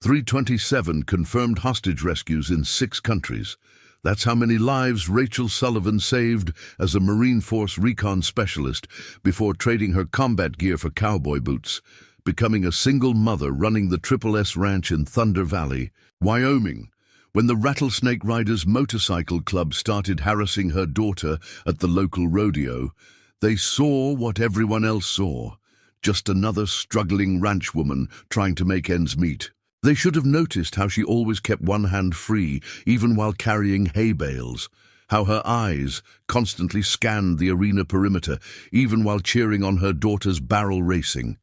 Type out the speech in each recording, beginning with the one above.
327 confirmed hostage rescues in 6 countries. That's how many lives Rachel Sullivan saved as a Marine Force Recon specialist before trading her combat gear for cowboy boots, becoming a single mother running the Triple S Ranch in Thunder Valley, Wyoming, when the Rattlesnake Riders motorcycle club started harassing her daughter at the local rodeo. They saw what everyone else saw, just another struggling ranch woman trying to make ends meet. They should have noticed how she always kept one hand free, even while carrying hay bales, how her eyes constantly scanned the arena perimeter, even while cheering on her daughter's barrel racing.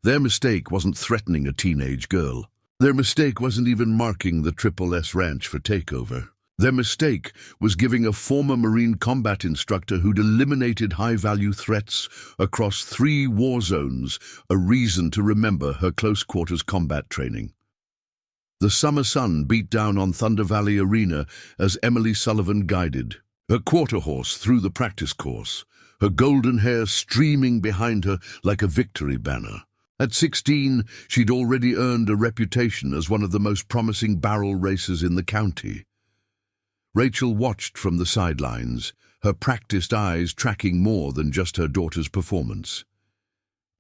Their mistake wasn't threatening a teenage girl. Their mistake wasn't even marking the Triple S Ranch for takeover. Their mistake was giving a former Marine combat instructor who'd eliminated high-value threats across 3 war zones a reason to remember her close-quarters combat training. The summer sun beat down on Thunder Valley Arena as Emily Sullivan guided, her quarter horse through the practice course, her golden hair streaming behind her like a victory banner. At 16, she'd already earned a reputation as one of the most promising barrel racers in the county. Rachel watched from the sidelines, her practiced eyes tracking more than just her daughter's performance.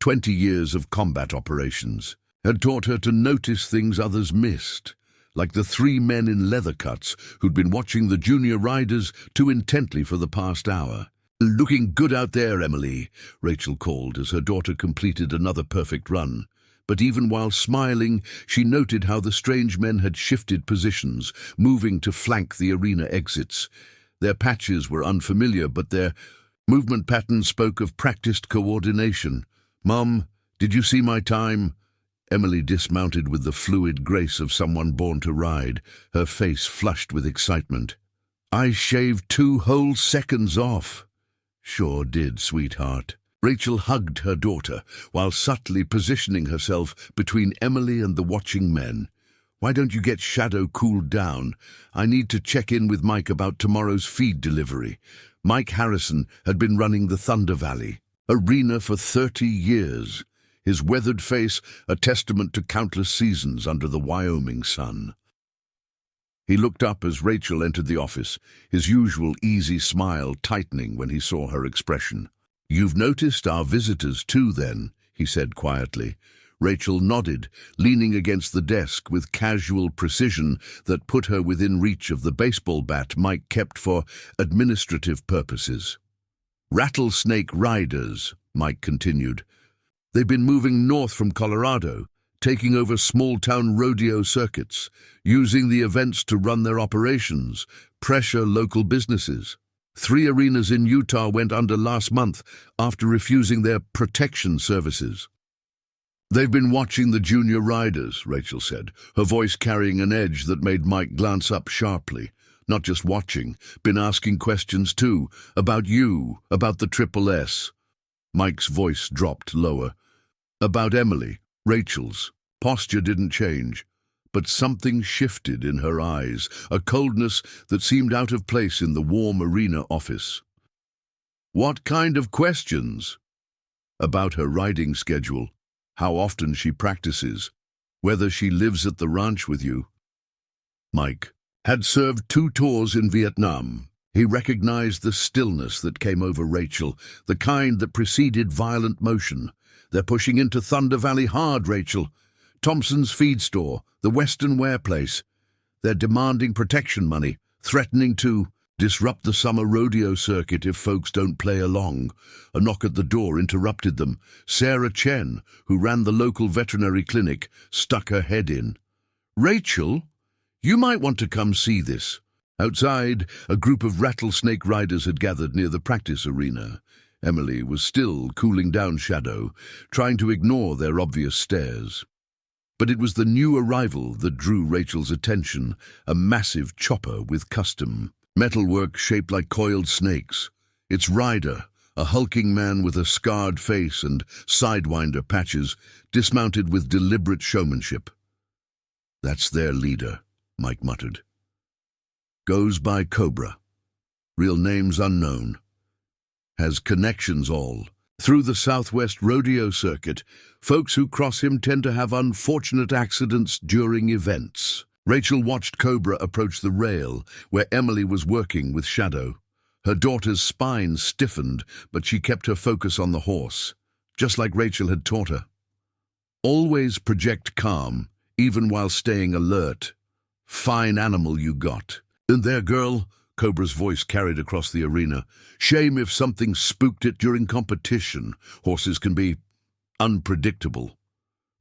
20 years of combat operations had taught her to notice things others missed, like the 3 men in leather cuts who'd been watching the junior riders too intently for the past hour. "Looking good out there, Emily," Rachel called as her daughter completed another perfect run. But even while smiling, she noted how the strange men had shifted positions, moving to flank the arena exits. Their patches were unfamiliar, but their movement patterns spoke of practiced coordination. "Mum, did you see my time?" Emily dismounted with the fluid grace of someone born to ride, her face flushed with excitement. "I shaved 2 whole seconds off." "Sure did, sweetheart." Rachel hugged her daughter while subtly positioning herself between Emily and the watching men. "Why don't you get Shadow cooled down? I need to check in with Mike about tomorrow's feed delivery." Mike Harrison had been running the Thunder Valley Arena for 30 years, his weathered face a testament to countless seasons under the Wyoming sun. He looked up as Rachel entered the office, his usual easy smile tightening when he saw her expression. "You've noticed our visitors too, then," he said quietly. Rachel nodded, leaning against the desk with casual precision that put her within reach of the baseball bat Mike kept for administrative purposes. "Rattlesnake Riders," Mike continued. "They've been moving north from Colorado, taking over small-town rodeo circuits, using the events to run their operations, pressure local businesses. 3 arenas in Utah went under last month after refusing their protection services." "They've been watching the junior riders," Rachel said, her voice carrying an edge that made Mike glance up sharply. "Not just watching, been asking questions too, about you, about the Triple S." Mike's voice dropped lower. "About Emily." Rachel's posture didn't change, but something shifted in her eyes, a coldness that seemed out of place in the warm arena office. "What kind of questions?" "About her riding schedule, how often she practices, whether she lives at the ranch with you." Mike had served 2 tours in Vietnam. He recognized the stillness that came over Rachel, the kind that preceded violent motion. "They're pushing into Thunder Valley hard, Rachel. Thompson's feed store, the Western Wear place. They're demanding protection money, threatening to disrupt the summer rodeo circuit if folks don't play along." A knock at the door interrupted them. Sarah Chen, who ran the local veterinary clinic, stuck her head in. "Rachel, you might want to come see this." Outside, a group of Rattlesnake Riders had gathered near the practice arena. Emily was still cooling down Shadow, trying to ignore their obvious stares. But it was the new arrival that drew Rachel's attention, a massive chopper with custom metalwork shaped like coiled snakes. Its rider, a hulking man with a scarred face and sidewinder patches, dismounted with deliberate showmanship. "That's their leader," Mike muttered. "Goes by Cobra. Real name's unknown. Has connections all. Through the Southwest Rodeo circuit, folks who cross him tend to have unfortunate accidents during events. Rachel watched Cobra approach the rail where Emily was working with Shadow. Her daughter's spine stiffened, but she kept her focus on the horse, just like Rachel had taught her. Always project calm, even while staying alert. Fine animal you got. And there, girl, Cobra's voice carried across the arena. Shame if something spooked it during competition. Horses can be unpredictable.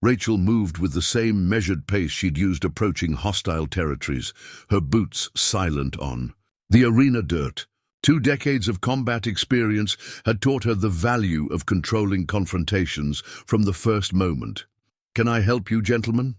Rachel moved with the same measured pace she'd used approaching hostile territories, her boots silent on. The arena dirt. 2 decades of combat experience had taught her the value of controlling confrontations from the first moment. Can I help you, gentlemen?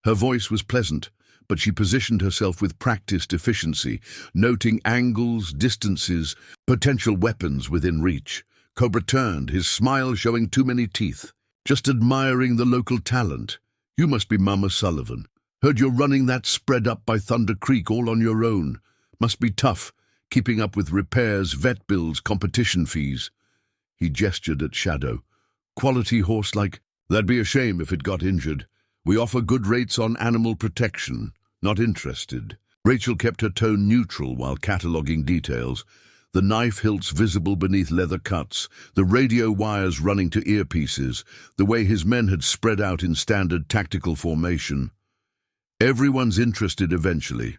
Her voice was pleasant, but she positioned herself with practiced efficiency, noting angles, distances, potential weapons within reach. Cobra turned, his smile showing too many teeth. Just admiring the local talent. You must be Mama Sullivan. Heard you're running that spread up by Thunder Creek all on your own. Must be tough, keeping up with repairs, vet bills, competition fees. He gestured at Shadow. Quality horse like, that'd be a shame if it got injured. We offer good rates on animal protection. Not interested. Rachel kept her tone neutral while cataloguing details. The knife hilts visible beneath leather cuts, the radio wires running to earpieces, the way his men had spread out in standard tactical formation. Everyone's interested eventually.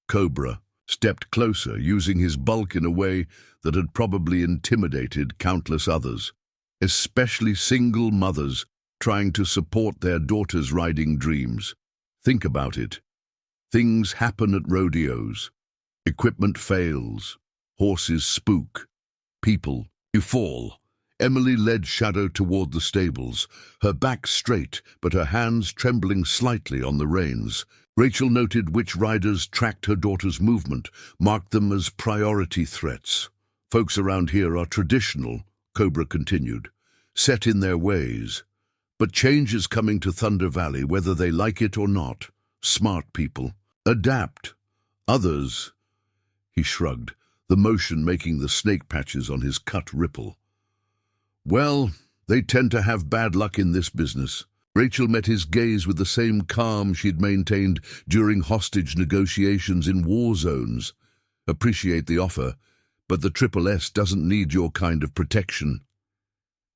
Cobra stepped closer, using his bulk in a way that had probably intimidated countless others, especially single mothers trying to support their daughters' riding dreams. Think about it. Things happen at rodeos. Equipment fails. Horses spook. People, you fall. Emily led Shadow toward the stables, her back straight, but her hands trembling slightly on the reins. Rachel noted which riders tracked her daughter's movement, marked them as priority threats. Folks around here are traditional, Cobra continued, set in their ways. But change is coming to Thunder Valley, whether they like it or not. Smart people. Adapt. Others. He shrugged, the motion making the snake patches on his cut ripple. Well, they tend to have bad luck in this business. Rachel met his gaze with the same calm she'd maintained during hostage negotiations in war zones. Appreciate the offer, but the Triple S doesn't need your kind of protection.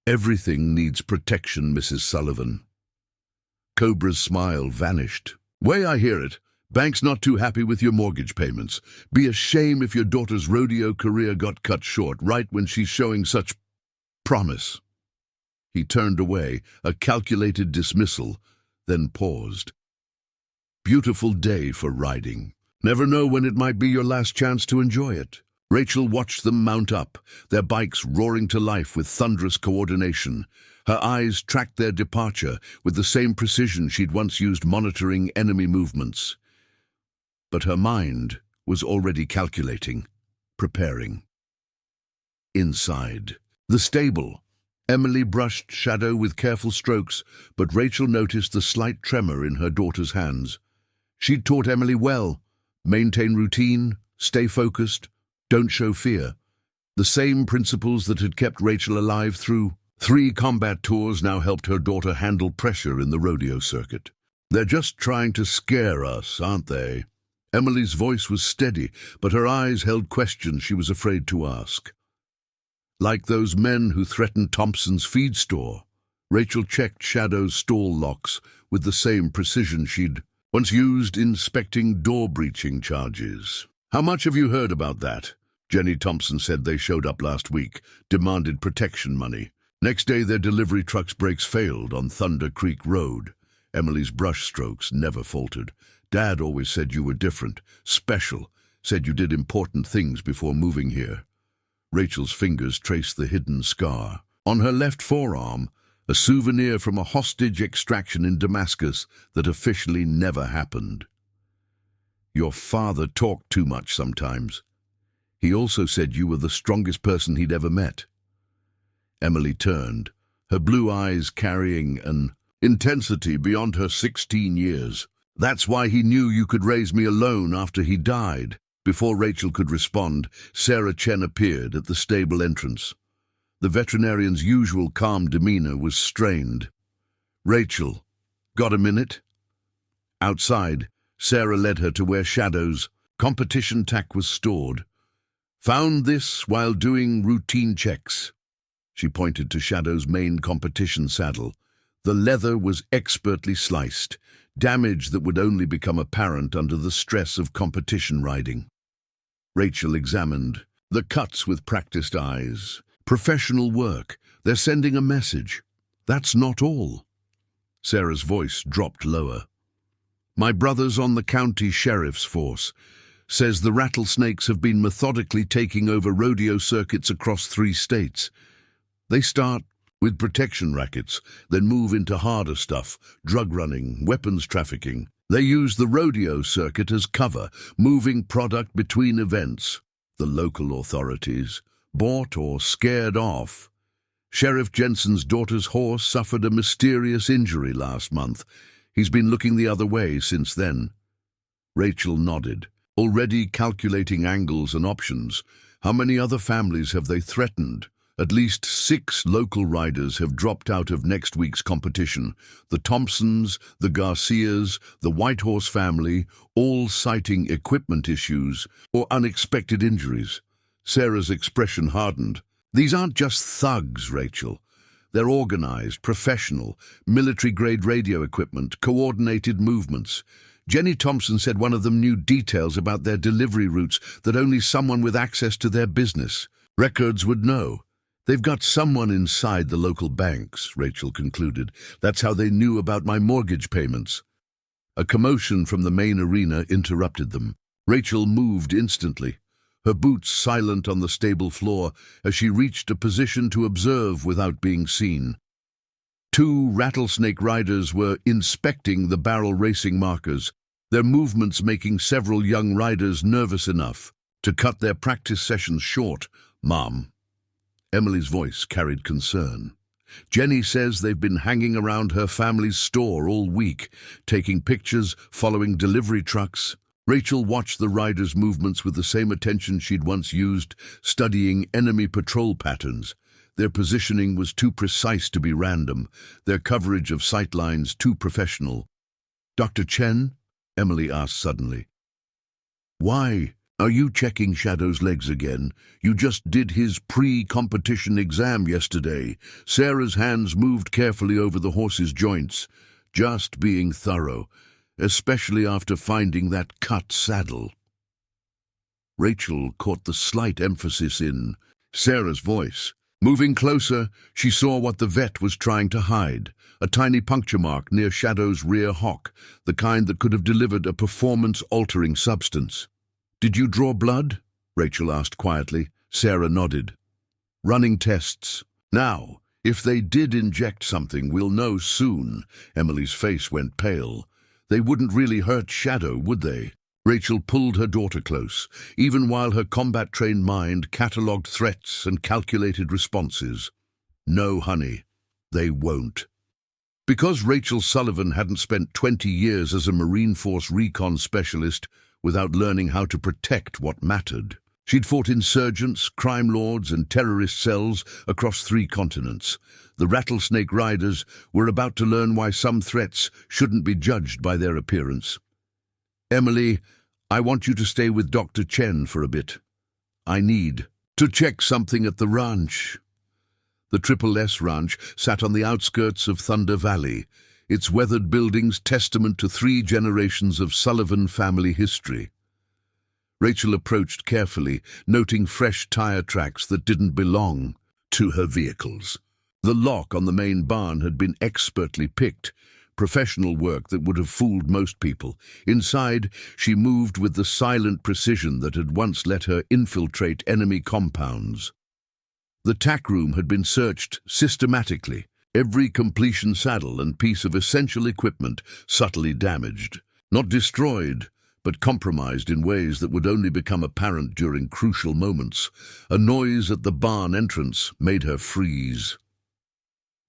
Everything needs protection, Mrs. Sullivan. Cobra's smile vanished. Way I hear it, bank's not too happy with your mortgage payments. Be a shame if your daughter's rodeo career got cut short right when she's showing such promise. He turned away, a calculated dismissal, then paused. Beautiful day for riding. Never know when it might be your last chance to enjoy it. Rachel watched them mount up, their bikes roaring to life with thunderous coordination. Her eyes tracked their departure with the same precision she'd once used monitoring enemy movements. But her mind was already calculating, preparing. Inside the stable, Emily brushed Shadow with careful strokes, but Rachel noticed the slight tremor in her daughter's hands. She'd taught Emily well. Maintain routine, stay focused, don't show fear. The same principles that had kept Rachel alive through 3 combat tours now helped her daughter handle pressure in the rodeo circuit. They're just trying to scare us, aren't they? Emily's voice was steady, but her eyes held questions she was afraid to ask. Like those men who threatened Thompson's feed store, Rachel checked Shadow's stall locks with the same precision she'd once used inspecting door-breaching charges. How much have you heard about that? Jenny Thompson said they showed up last week, demanded protection money. Next day their delivery truck's brakes failed on Thunder Creek Road. Emily's brushstrokes never faltered. Dad always said you were different, special, said you did important things before moving here. Rachel's fingers traced the hidden scar. On her left forearm, a souvenir from a hostage extraction in Damascus that officially never happened. Your father talked too much sometimes. He also said you were the strongest person he'd ever met. Emily turned, her blue eyes carrying an intensity beyond her 16 years. That's why he knew you could raise me alone after he died. Before Rachel could respond, Sarah Chen appeared at the stable entrance. The veterinarian's usual calm demeanor was strained. "Rachel, got a minute?" Outside, Sarah led her to where Shadow's competition tack was stored. "Found this while doing routine checks." She pointed to Shadow's main competition saddle. The leather was expertly sliced, damage that would only become apparent under the stress of competition riding. Rachel examined the cuts with practiced eyes. "Professional work. They're sending a message. That's not all." Sarah's voice dropped lower. "My brother's on the county sheriff's force. Says the rattlesnakes have been methodically taking over rodeo circuits across 3 states. They start with protection rackets, then move into harder stuff, drug running, weapons trafficking. They use the rodeo circuit as cover, moving product between events. The local authorities, bought or scared off. Sheriff Jensen's daughter's horse suffered a mysterious injury last month. He's been looking the other way since then." Rachel nodded, already calculating angles and options. How many other families have they threatened? At least 6 local riders have dropped out of next week's competition. The Thompsons, the Garcias, the Whitehorse family, all citing equipment issues or unexpected injuries. Sarah's expression hardened. "These aren't just thugs, Rachel. They're organized, professional, military-grade radio equipment, coordinated movements. Jenny Thompson said one of them knew details about their delivery routes that only someone with access to their business records would know. They've got someone inside the local banks," Rachel concluded. "That's how they knew about my mortgage payments." A commotion from the main arena interrupted them. Rachel moved instantly, her boots silent on the stable floor as she reached a position to observe without being seen. 2 Rattlesnake Riders were inspecting the barrel racing markers, their movements making several young riders nervous enough to cut their practice sessions short. "Mom." Emily's voice carried concern. "Jenny says they've been hanging around her family's store all week, taking pictures, following delivery trucks." Rachel watched the riders' movements with the same attention she'd once used, studying enemy patrol patterns. Their positioning was too precise to be random, their coverage of sightlines too professional. "Dr. Chen?" Emily asked suddenly. "Why? Are you checking Shadow's legs again? You just did his pre-competition exam yesterday." Sarah's hands moved carefully over the horse's joints. "Just being thorough, especially after finding that cut saddle." Rachel caught the slight emphasis in Sarah's voice. Moving closer, she saw what the vet was trying to hide, a tiny puncture mark near Shadow's rear hock, the kind that could have delivered a performance-altering substance. "Did you draw blood?" Rachel asked quietly. Sarah nodded. "Running tests. Now, if they did inject something, we'll know soon." Emily's face went pale. "They wouldn't really hurt Shadow, would they?" Rachel pulled her daughter close, even while her combat-trained mind catalogued threats and calculated responses. "No, honey, they won't." Because Rachel Sullivan hadn't spent 20 years as a Marine Force Recon specialist without learning how to protect what mattered. She'd fought insurgents, crime lords, and terrorist cells across 3 continents. The Rattlesnake Riders were about to learn why some threats shouldn't be judged by their appearance. "Emily, I want you to stay with Dr. Chen for a bit. I need to check something at the ranch." The Triple S Ranch sat on the outskirts of Thunder Valley, its weathered buildings testament to 3 generations of Sullivan family history. Rachel approached carefully, noting fresh tire tracks that didn't belong to her vehicles. The lock on the main barn had been expertly picked, professional work that would have fooled most people. Inside, she moved with the silent precision that had once let her infiltrate enemy compounds. The tack room had been searched systematically, every completion saddle and piece of essential equipment subtly damaged, not destroyed, but compromised in ways that would only become apparent during crucial moments. A noise at the barn entrance made her freeze.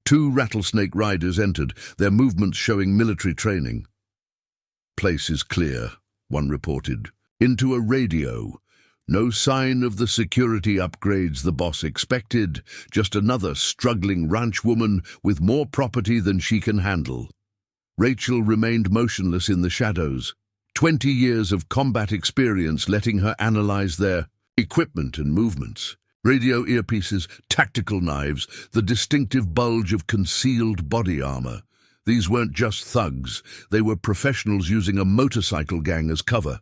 2 Rattlesnake Riders entered, their movements showing military training. "Place is clear," one reported. "Into a radio. No sign of the security upgrades the boss expected, just another struggling ranch woman with more property than she can handle. Rachel remained motionless in the shadows, 20 years of combat experience letting her analyze their equipment and movements. Radio earpieces, tactical knives, the distinctive bulge of concealed body armor. These weren't just thugs, they were professionals using a motorcycle gang as cover.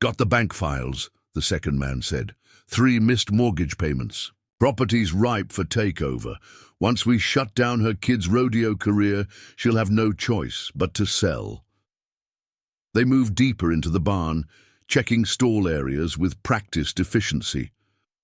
Got the bank files, the second man said. 3 missed mortgage payments. Property's ripe for takeover. Once we shut down her kid's rodeo career, she'll have no choice but to sell. They moved deeper into the barn, checking stall areas with practiced efficiency.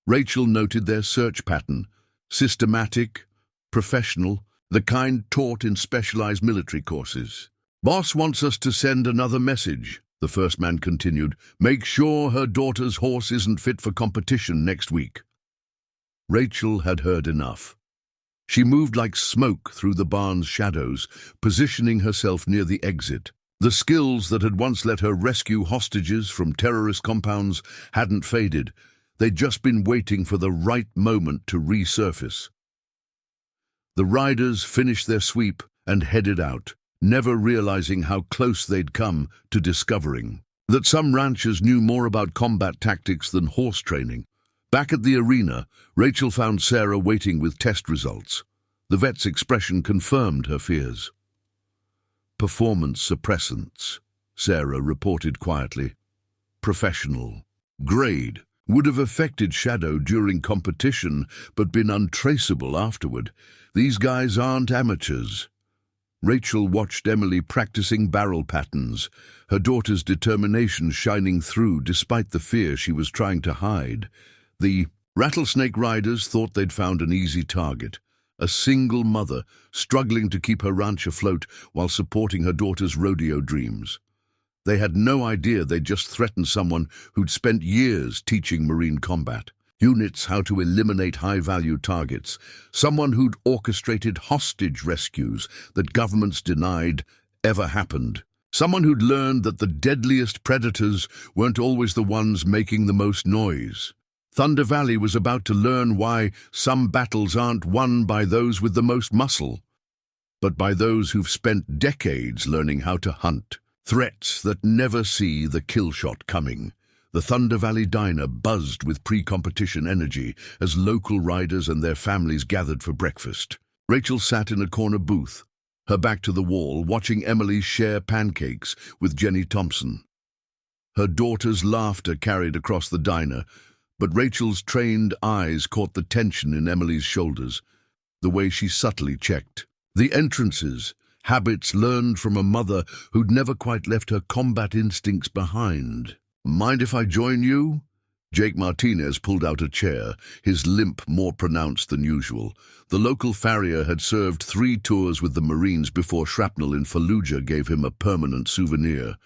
Rachel noted their search pattern, systematic, professional, the kind taught in specialized military courses. Boss wants us to send another message, the first man continued. Make sure her daughter's horse isn't fit for competition next week. Rachel had heard enough. She moved like smoke through the barn's shadows, positioning herself near the exit. The skills that had once let her rescue hostages from terrorist compounds hadn't faded. They'd just been waiting for the right moment to resurface. The riders finished their sweep and headed out, never realizing how close they'd come to discovering that some ranchers knew more about combat tactics than horse training. Back at the arena, Rachel found Sarah waiting with test results. The vet's expression confirmed her fears. Performance suppressants, Sarah reported quietly. Professional. Grade. Would have affected Shadow during competition, but been untraceable afterward. These guys aren't amateurs. Rachel watched Emily practicing barrel patterns, her daughter's determination shining through despite the fear she was trying to hide. The Rattlesnake Riders thought they'd found an easy target, a single mother struggling to keep her ranch afloat while supporting her daughter's rodeo dreams. They had no idea they'd just threatened someone who'd spent years teaching Marine combat units how to eliminate high-value targets, someone who'd orchestrated hostage rescues that governments denied ever happened, someone who'd learned that the deadliest predators weren't always the ones making the most noise. Thunder Valley was about to learn why some battles aren't won by those with the most muscle, but by those who've spent decades learning how to hunt. Threats that never see the kill shot coming. The Thunder Valley diner buzzed with pre-competition energy as local riders and their families gathered for breakfast. Rachel sat in a corner booth, her back to the wall, watching Emily share pancakes with Jenny Thompson. Her daughter's laughter carried across the diner, but Rachel's trained eyes caught the tension in Emily's shoulders, the way she subtly checked. The entrances, habits learned from a mother who'd never quite left her combat instincts behind. Mind if I join you? Jake Martinez pulled out a chair, his limp more pronounced than usual. The local farrier had served 3 tours with the Marines before shrapnel in Fallujah gave him a permanent souvenir.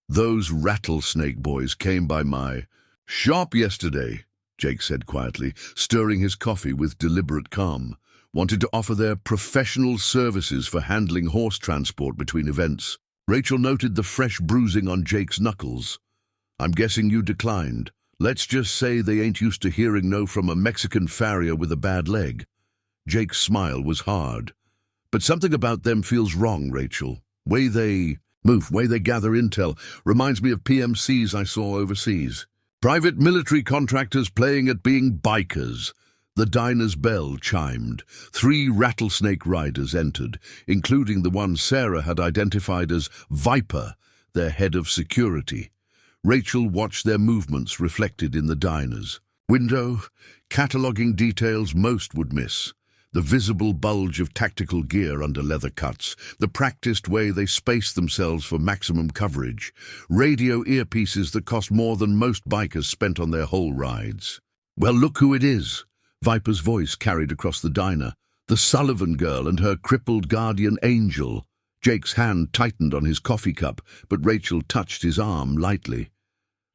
Those Rattlesnake boys came by my shop yesterday, Jake said quietly, stirring his coffee with deliberate calm. Wanted to offer their professional services for handling horse transport between events. Rachel noted the fresh bruising on Jake's knuckles. I'm guessing you declined. Let's just say they ain't used to hearing no from a Mexican farrier with a bad leg. Jake's smile was hard. But something about them feels wrong, Rachel. Way they gather intel reminds me of PMCs I saw overseas. Private military contractors playing at being bikers. The diner's bell chimed. 3 Rattlesnake Riders entered, including the one Sarah had identified as Viper, their head of security. Rachel watched their movements reflected in the diner's window, cataloging details most would miss. The visible bulge of tactical gear under leather cuts, the practiced way they spaced themselves for maximum coverage, radio earpieces that cost more than most bikers spent on their whole rides. Well, look who it is. Viper's voice carried across the diner. The Sullivan girl and her crippled guardian angel. Jake's hand tightened on his coffee cup, but Rachel touched his arm lightly.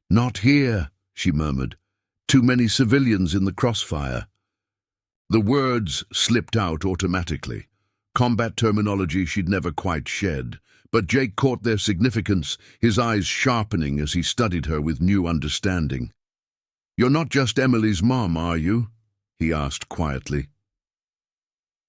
Not here, she murmured. Too many civilians in the crossfire. The words slipped out automatically. Combat terminology she'd never quite shed. But Jake caught their significance, his eyes sharpening as he studied her with new understanding. "You're not just Emily's mom, are you?" he asked quietly.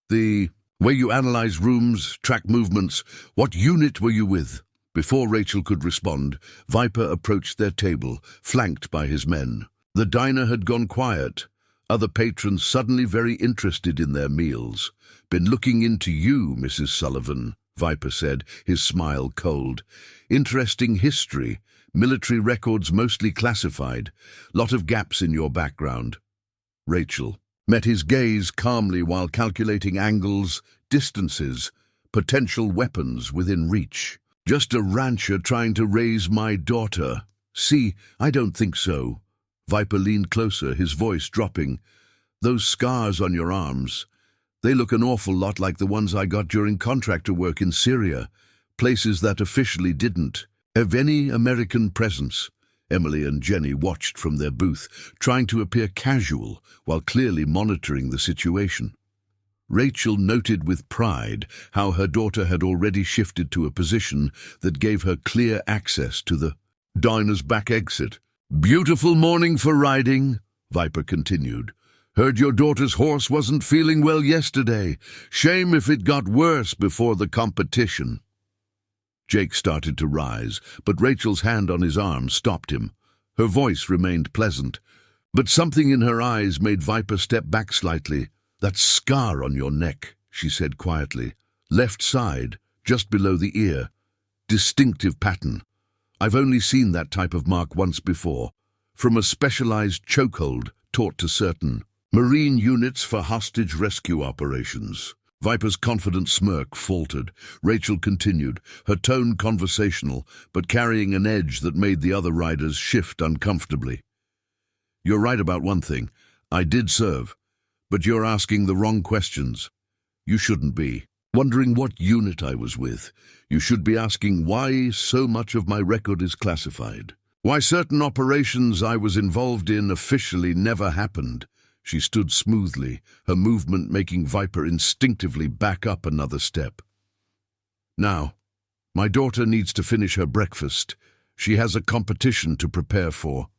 "The way you analyze rooms, track movements, what unit were you with?" Before Rachel could respond, Viper approached their table, flanked by his men. The diner had gone quiet. Other patrons suddenly very interested in their meals. "Been looking into you, Mrs. Sullivan," Viper said, his smile cold. "Interesting history, military records mostly classified, lot of gaps in your background." Rachel met his gaze calmly while calculating angles, distances, potential weapons within reach. "Just a rancher trying to raise my daughter. See, I don't think so." Viper leaned closer, his voice dropping. "Those scars on your arms, they look an awful lot like the ones I got during contractor work in Syria, places that officially didn't have any American presence." Emily and Jenny watched from their booth, trying to appear casual while clearly monitoring the situation. Rachel noted with pride how her daughter had already shifted to a position that gave her clear access to the diner's back exit. "Beautiful morning for riding," Viper continued. "Heard your daughter's horse wasn't feeling well yesterday. Shame if it got worse before the competition." Jake started to rise, but Rachel's hand on his arm stopped him. Her voice remained pleasant, but something in her eyes made Viper step back slightly. "That scar on your neck," she said quietly. "Left side, just below the ear. Distinctive pattern. I've only seen that type of mark once before, from a specialized chokehold taught to certain Marine units for hostage rescue operations." Viper's confident smirk faltered. Rachel continued, her tone conversational, but carrying an edge that made the other riders shift uncomfortably. "You're right about one thing. I did serve. But you're asking the wrong questions. You shouldn't be wondering what unit I was with. You should be asking why so much of my record is classified. Why certain operations I was involved in officially never happened." She stood smoothly, her movement making Viper instinctively back up another step. "Now, my daughter needs to finish her breakfast. She has a competition to prepare for."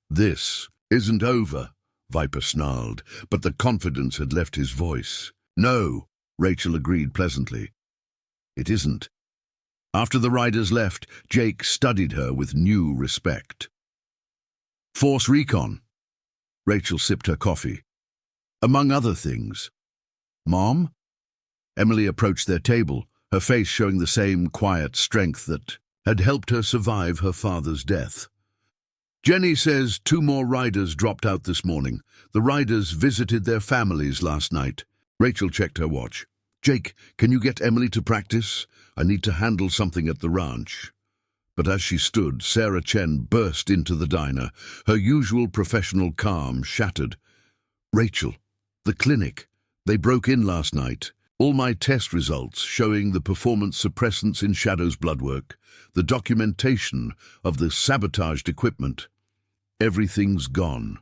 "This isn't over," Viper snarled, but the confidence had left his voice. "No," Rachel agreed pleasantly. "It isn't." After the riders left, Jake studied her with new respect. "Force Recon." Rachel sipped her coffee. "Among other things." "Mom?" Emily approached their table, her face showing the same quiet strength that had helped her survive her father's death. "Jenny says 2 more riders dropped out this morning. The riders visited their families last night." Rachel checked her watch. "Jake, can you get Emily to practice? I need to handle something at the ranch." But as she stood, Sarah Chen burst into the diner, her usual professional calm shattered. "Rachel, the clinic. They broke in last night. All my test results showing the performance suppressants in Shadow's blood work, the documentation of the sabotaged equipment. Everything's gone."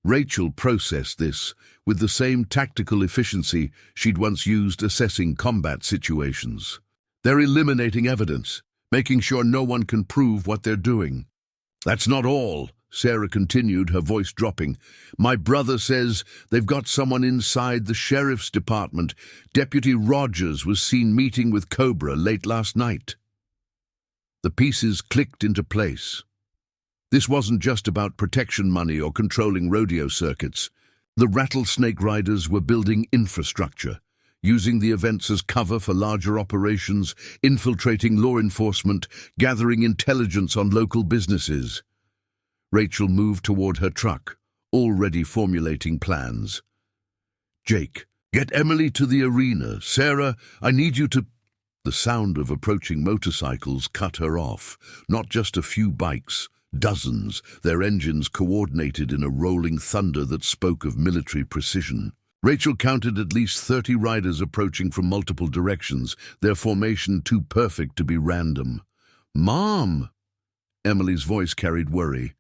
Rachel processed this with the same tactical efficiency she'd once used assessing combat situations. "They're eliminating evidence, making sure no one can prove what they're doing." "That's not all," Sarah continued, her voice dropping. "My brother says they've got someone inside the sheriff's department. Deputy Rogers was seen meeting with Cobra late last night." The pieces clicked into place. This wasn't just about protection money or controlling rodeo circuits. The Rattlesnake Riders were building infrastructure, using the events as cover for larger operations, infiltrating law enforcement, gathering intelligence on local businesses. Rachel moved toward her truck, already formulating plans. "Jake, get Emily to the arena. Sarah, I need you to—" The sound of approaching motorcycles cut her off. Not just a few bikes, dozens, their engines coordinated in a rolling thunder that spoke of military precision. Rachel counted at least 30 riders approaching from multiple directions, their formation too perfect to be random. "Mom!" Emily's voice carried worry.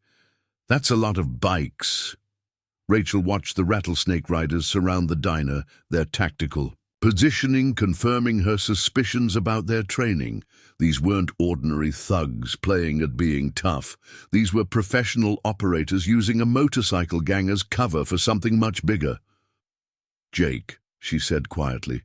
"That's a lot of bikes." Rachel watched the Rattlesnake Riders surround the diner, their tactical positioning, confirming her suspicions about their training. These weren't ordinary thugs playing at being tough. These were professional operators using a motorcycle gang as cover for something much bigger. "Jake," she said quietly,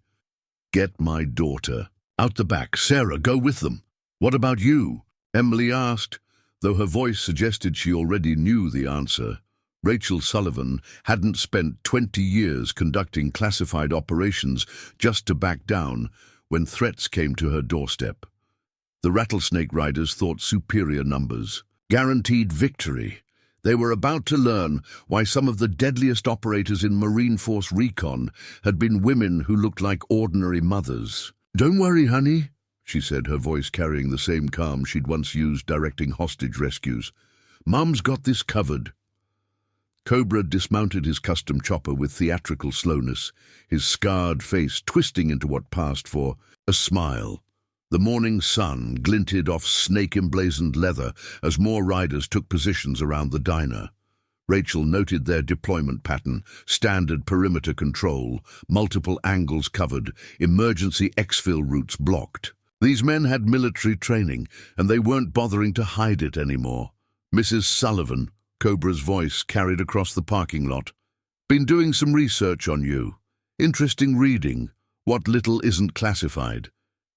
"get my daughter. Out the back. Sarah, go with them." "What about you?" Emily asked, though her voice suggested she already knew the answer. Rachel Sullivan hadn't spent 20 years conducting classified operations just to back down when threats came to her doorstep. The Rattlesnake Riders thought superior numbers, guaranteed victory. They were about to learn why some of the deadliest operators in Marine Force Recon had been women who looked like ordinary mothers. "Don't worry, honey," she said, her voice carrying the same calm she'd once used directing hostage rescues. "Mum's got this covered." Cobra dismounted his custom chopper with theatrical slowness, his scarred face twisting into what passed for a smile. The morning sun glinted off snake-emblazoned leather as more riders took positions around the diner. Rachel noted their deployment pattern: standard perimeter control, multiple angles covered, emergency exfil routes blocked. These men had military training, and they weren't bothering to hide it anymore. "Mrs. Sullivan," Cobra's voice carried across the parking lot, "been doing some research on you. Interesting reading. What little isn't classified.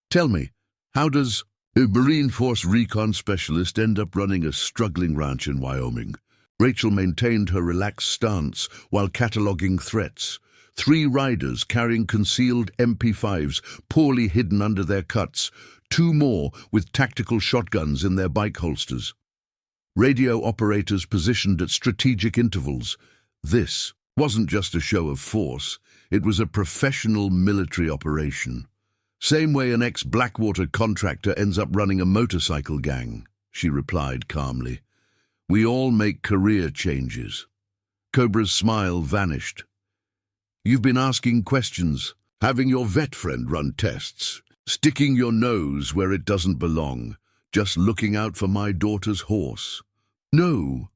Tell me, how does a Marine Force Recon specialist end up running a struggling ranch in Wyoming?" Rachel maintained her relaxed stance while cataloging threats. 3 riders carrying concealed MP5s poorly hidden under their cuts, 2 more with tactical shotguns in their bike holsters. Radio operators positioned at strategic intervals. This wasn't just a show of force, it was a professional military operation. "Same way an ex-Blackwater contractor ends up running a motorcycle gang," she replied calmly. "We all make career changes." Cobra's smile vanished. "You've been asking questions, having your vet friend run tests, sticking your nose where it doesn't belong, just looking out for my daughter's horse." "No."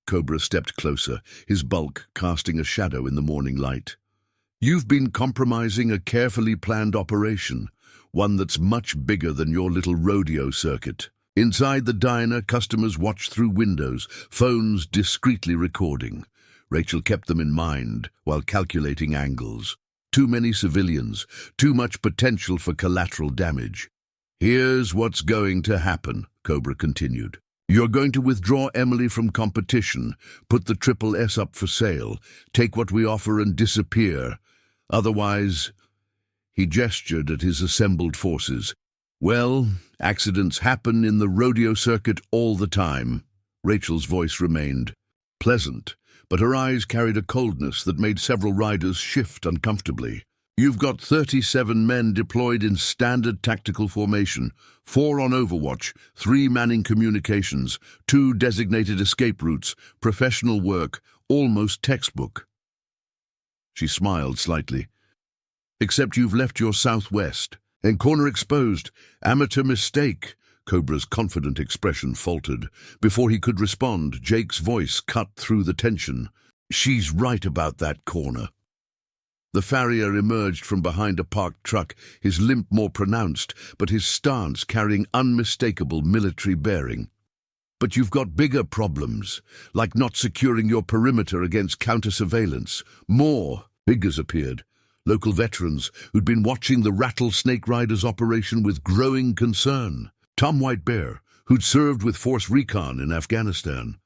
Cobra stepped closer, his bulk casting a shadow in the morning light. "You've been compromising a carefully planned operation, one that's much bigger than your little rodeo circuit." Inside the diner, customers watched through windows, phones discreetly recording. Rachel kept them in mind while calculating angles. Too many civilians, too much potential for collateral damage. "Here's what's going to happen," Cobra continued. "You're going to withdraw Emily from competition, put the Triple S up for sale, take what we offer and disappear. Otherwise—" He gestured at his assembled forces. "Well, accidents happen in the rodeo circuit all the time." Rachel's voice remained pleasant, but her eyes carried a coldness that made several riders shift uncomfortably. "You've got 37 men deployed in standard tactical formation, 4 on overwatch, 3 manning communications, 2 designated escape routes, professional work, almost textbook." She smiled slightly. "Except you've left your southwest. And corner exposed. Amateur mistake." Cobra's confident expression faltered. Before he could respond, Jake's voice cut through the tension. "She's right about that corner." The farrier emerged from behind a parked truck, his limp more pronounced, but his stance carrying unmistakable military bearing. "But you've got bigger problems, like not securing your perimeter against counter-surveillance. More figures appeared. Local veterans who'd been watching the Rattlesnake Riders operation with growing concern. Tom Whitebear, who'd served with Force Recon in Afghanistan.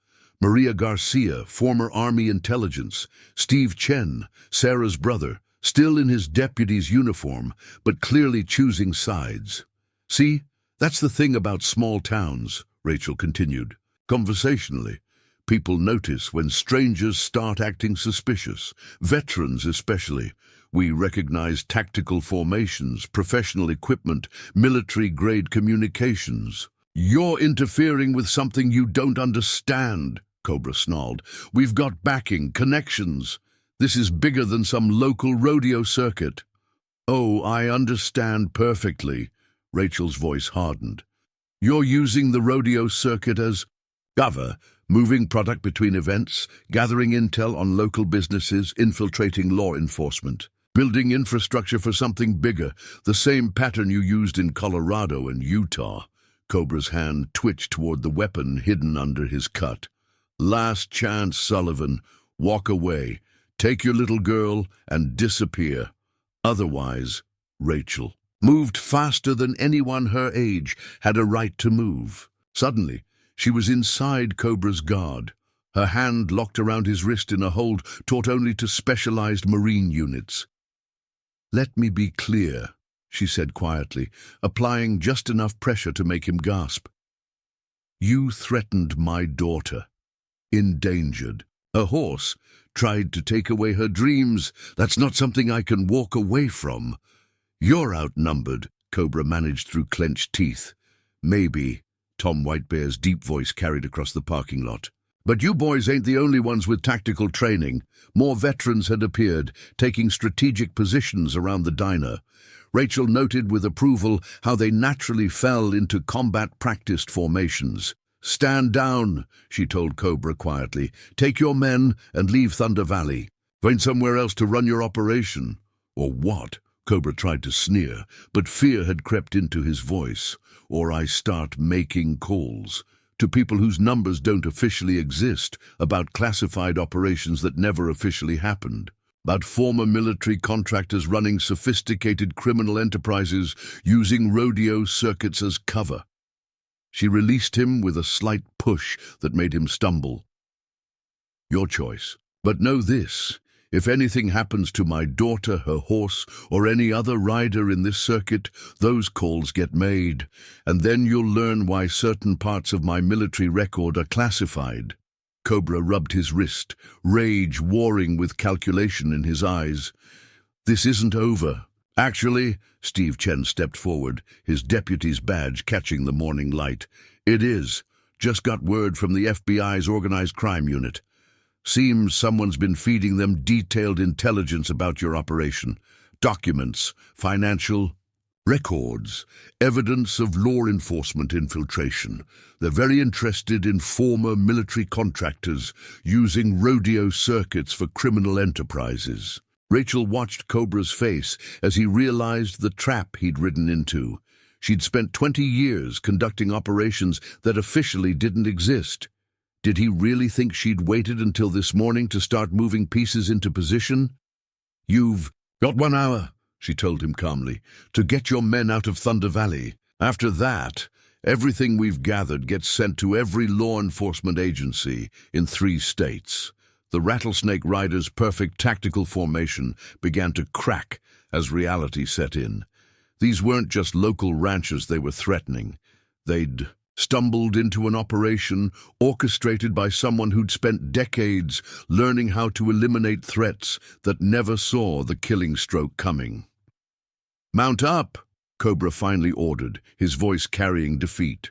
Maria Garcia, former Army intelligence. Steve Chen, Sarah's brother, still in his deputy's uniform, but clearly choosing sides. "See, that's the thing about small towns," Rachel continued, conversationally. "People notice when strangers start acting suspicious, veterans especially. We recognize tactical formations, professional equipment, military-grade communications." "You're interfering with something you don't understand," Cobra snarled. "We've got backing, connections. This is bigger than some local rodeo circuit." "Oh, I understand perfectly," Rachel's voice hardened. "You're using the rodeo circuit as cover, moving product between events, gathering intel on local businesses, infiltrating law enforcement. Building infrastructure for something bigger, the same pattern you used in Colorado and Utah. Cobra's hand twitched toward the weapon hidden under his cut. Last chance, Sullivan. Walk away. Take your little girl and disappear. Otherwise, Rachel moved faster than anyone her age had a right to move. Suddenly, she was inside Cobra's guard, her hand locked around his wrist in a hold taught only to specialized Marine units. "Let me be clear," she said quietly, applying just enough pressure to make him gasp. "You threatened my daughter. Endangered. A horse tried to take away her dreams. That's not something I can walk away from." "You're outnumbered," Cobra managed through clenched teeth. "Maybe," Tom Whitebear's deep voice carried across the parking lot. "But you boys ain't the only ones with tactical training." More veterans had appeared, taking strategic positions around the diner. Rachel noted with approval how they naturally fell into combat-practiced formations. "Stand down," she told Cobra quietly. "Take your men and leave Thunder Valley. Find somewhere else to run your operation." "Or what?" Cobra tried to sneer, but fear had crept into his voice. "Or I start making calls to people whose numbers don't officially exist, about classified operations that never officially happened, about former military contractors running sophisticated criminal enterprises using rodeo circuits as cover." She released him with a slight push that made him stumble. "Your choice. But know this. If anything happens to my daughter, her horse, or any other rider in this circuit, those calls get made, and then you'll learn why certain parts of my military record are classified." Cobra rubbed his wrist, rage warring with calculation in his eyes. "This isn't over." "Actually," Steve Chen stepped forward, his deputy's badge catching the morning light. "It is. Just got word from the FBI's organized crime unit. Seems someone's been feeding them detailed intelligence about your operation. Documents, financial records, evidence of law enforcement infiltration. They're very interested in former military contractors using rodeo circuits for criminal enterprises." Rachel watched Cobra's face as he realized the trap he'd ridden into. She'd spent 20 years conducting operations that officially didn't exist. Did he really think she'd waited until this morning to start moving pieces into position? "You've got 1 hour," she told him calmly, "to get your men out of Thunder Valley. After that, everything we've gathered gets sent to every law enforcement agency in 3 states. The Rattlesnake Riders' perfect tactical formation began to crack as reality set in. These weren't just local ranchers they were threatening. They'd stumbled into an operation orchestrated by someone who'd spent decades learning how to eliminate threats that never saw the killing stroke coming. "Mount up," Cobra finally ordered, his voice carrying defeat.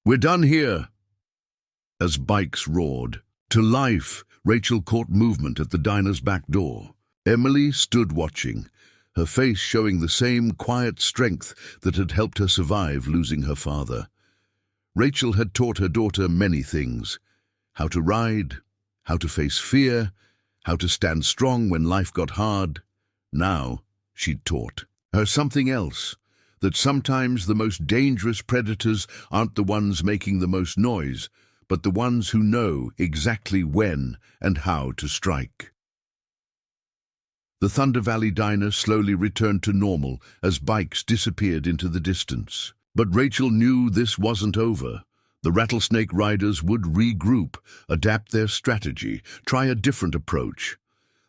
"We're done here." As bikes roared to life, Rachel caught movement at the diner's back door. Emily stood watching, her face showing the same quiet strength that had helped her survive losing her father. Rachel had taught her daughter many things: how to ride, how to face fear, how to stand strong when life got hard. Now, she'd taught her something else, that sometimes the most dangerous predators aren't the ones making the most noise, but the ones who know exactly when and how to strike. The Thunder Valley diner slowly returned to normal as bikes disappeared into the distance. But Rachel knew this wasn't over. The Rattlesnake Riders would regroup, adapt their strategy, try a different approach.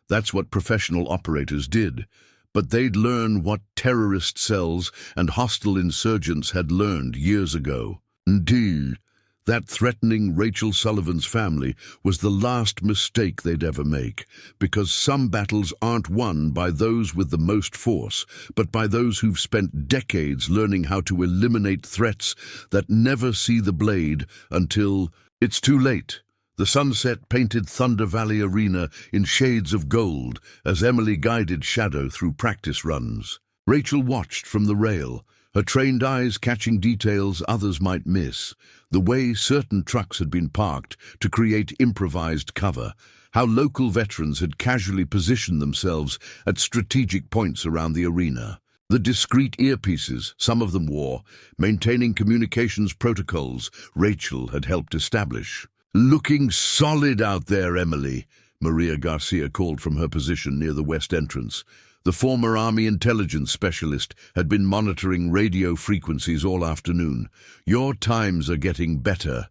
That's what professional operators did. But they'd learn what terrorist cells and hostile insurgents had learned years ago. Indeed, that threatening Rachel Sullivan's family was the last mistake they'd ever make, because some battles aren't won by those with the most force, but by those who've spent decades learning how to eliminate threats that never see the blade until it's too late. The sunset painted Thunder Valley Arena in shades of gold as Emily guided Shadow through practice runs. Rachel watched from the rail, her trained eyes catching details others might miss, the way certain trucks had been parked to create improvised cover, how local veterans had casually positioned themselves at strategic points around the arena. The discreet earpieces some of them wore, maintaining communications protocols Rachel had helped establish. "Looking solid out there, Emily," Maria Garcia called from her position near the west entrance. The former Army intelligence specialist had been monitoring radio frequencies all afternoon. "Your times are getting better."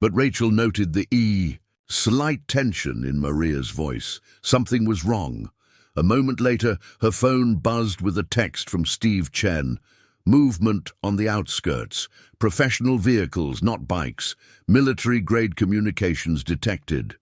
But Rachel noted the slight tension in Maria's voice. Something was wrong. A moment later, her phone buzzed with a text from Steve Chen. "Movement on the outskirts. Professional vehicles, not bikes. Military-grade communications detected."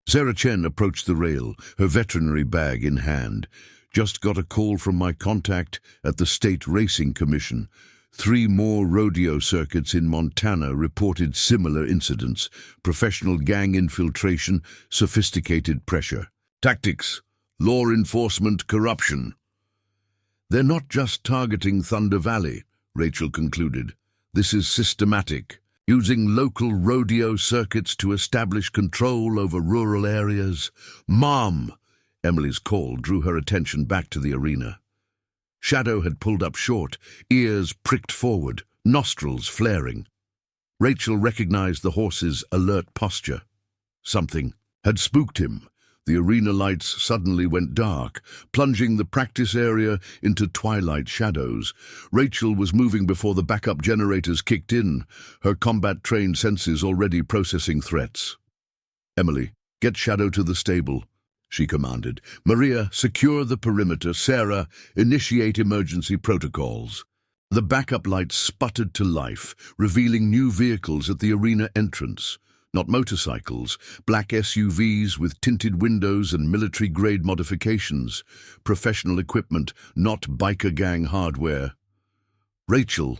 Sarah Chen approached the rail, her veterinary bag in hand. "Just got a call from my contact at the State Racing Commission. 3 more rodeo circuits in Montana reported similar incidents. Professional gang infiltration, sophisticated pressure. Tactics, law enforcement, corruption." "They're not just targeting Thunder Valley," Rachel concluded. "This is systematic. Using local rodeo circuits to establish control over rural areas." "Mom!" Emily's call drew her attention back to the arena. Shadow had pulled up short, ears pricked forward, nostrils flaring. Rachel recognized the horse's alert posture. Something had spooked him. The arena lights suddenly went dark, plunging the practice area into twilight shadows. Rachel was moving before the backup generators kicked in, her combat-trained senses already processing threats. "Emily, get Shadow to the stable," she commanded. "Maria, secure the perimeter. Sarah, initiate emergency protocols." The backup lights sputtered to life, revealing new vehicles at the arena entrance. Not motorcycles, black SUVs with tinted windows and military-grade modifications. Professional equipment, not biker gang hardware. "Rachel,"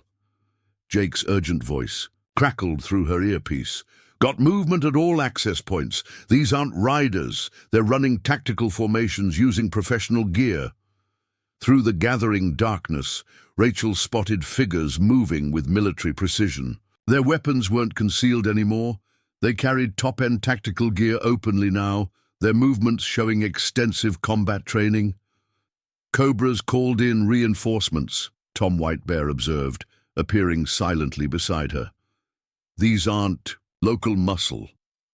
Jake's urgent voice crackled through her earpiece. "Got movement at all access points. These aren't riders. They're running tactical formations using professional gear." Through the gathering darkness, Rachel spotted figures moving with military precision. Their weapons weren't concealed anymore. They carried top-end tactical gear openly now, their movements showing extensive combat training. "Cobras called in reinforcements," Tom Whitebear observed, appearing silently beside her. "These aren't local muscle.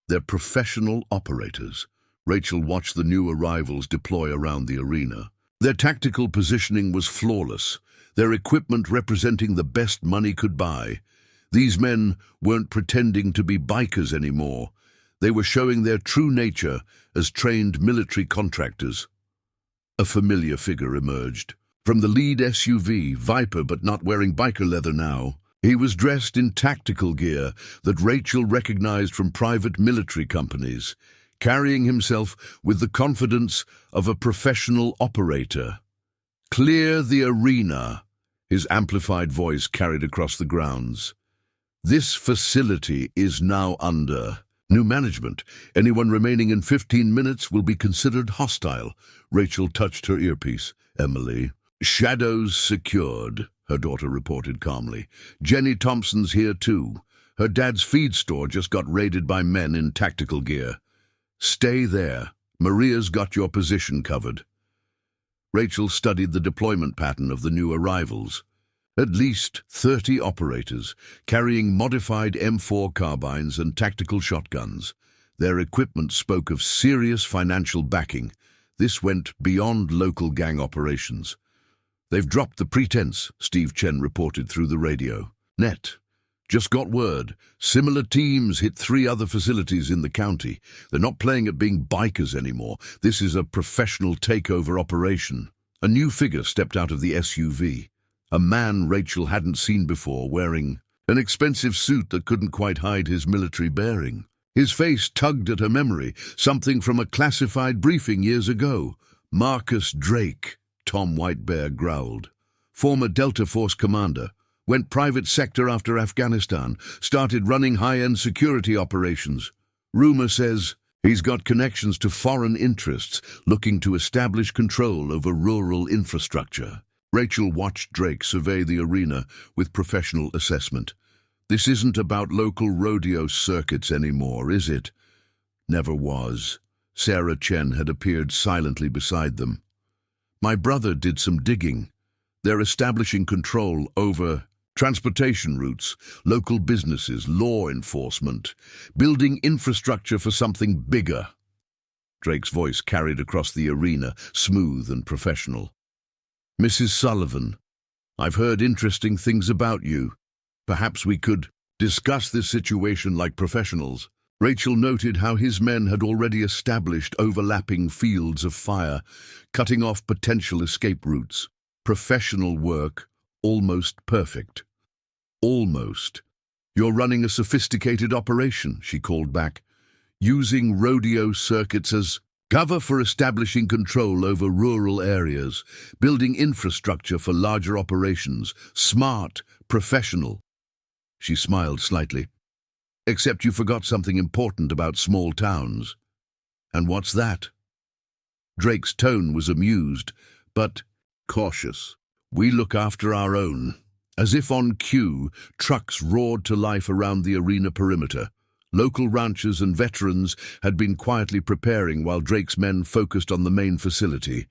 They're professional operators." Rachel watched the new arrivals deploy around the arena. Their tactical positioning was flawless, their equipment representing the best money could buy. These men weren't pretending to be bikers anymore. They were showing their true nature as trained military contractors. A familiar figure emerged. From the lead SUV, Viper, but not wearing biker leather now. He was dressed in tactical gear that Rachel recognized from private military companies, carrying himself with the confidence of a professional operator. "Clear the arena," his amplified voice carried across the grounds. "This facility is now under new management. Anyone remaining in 15 minutes will be considered hostile." Rachel touched her earpiece. "Emily." "Shadows secured," her daughter reported calmly. "Jenny Thompson's here too. Her dad's feed store just got raided by men in tactical gear. Stay there. Maria's got your position covered." Rachel studied the deployment pattern of the new arrivals. At least 30 operators, carrying modified M4 carbines and tactical shotguns. Their equipment spoke of serious financial backing. This went beyond local gang operations. "They've dropped the pretense," Steve Chen reported through the radio. "Net. Just got word. Similar teams hit 3 other facilities in the county. They're not playing at being bikers anymore. This is a professional takeover operation." A new figure stepped out of the SUV. A man Rachel hadn't seen before, wearing an expensive suit that couldn't quite hide his military bearing. His face tugged at her memory, something from a classified briefing years ago. "Marcus Drake," Tom Whitebear growled. "Former Delta Force commander. Went private sector after Afghanistan. Started running high-end security operations. Rumor says he's got connections to foreign interests looking to establish control over rural infrastructure." Rachel watched Drake survey the arena with professional assessment. This isn't about local rodeo circuits anymore, is it? Never was. Sarah Chen had appeared silently beside them. My brother did some digging. They're establishing control over transportation routes, local businesses, law enforcement, building infrastructure for something bigger. Drake's voice carried across the arena, smooth and professional. Mrs. Sullivan, I've heard interesting things about you. Perhaps we could discuss this situation like professionals. Rachel noted how his men had already established overlapping fields of fire, cutting off potential escape routes. Professional work, almost perfect. Almost. You're running a sophisticated operation, she called back, using rodeo circuits as cover for establishing control over rural areas, building infrastructure for larger operations, smart, professional. She smiled slightly. Except you forgot something important about small towns. And what's that? Drake's tone was amused, but cautious. We look after our own. As if on cue, trucks roared to life around the arena perimeter. Local ranchers and veterans had been quietly preparing while Drake's men focused on the main facility.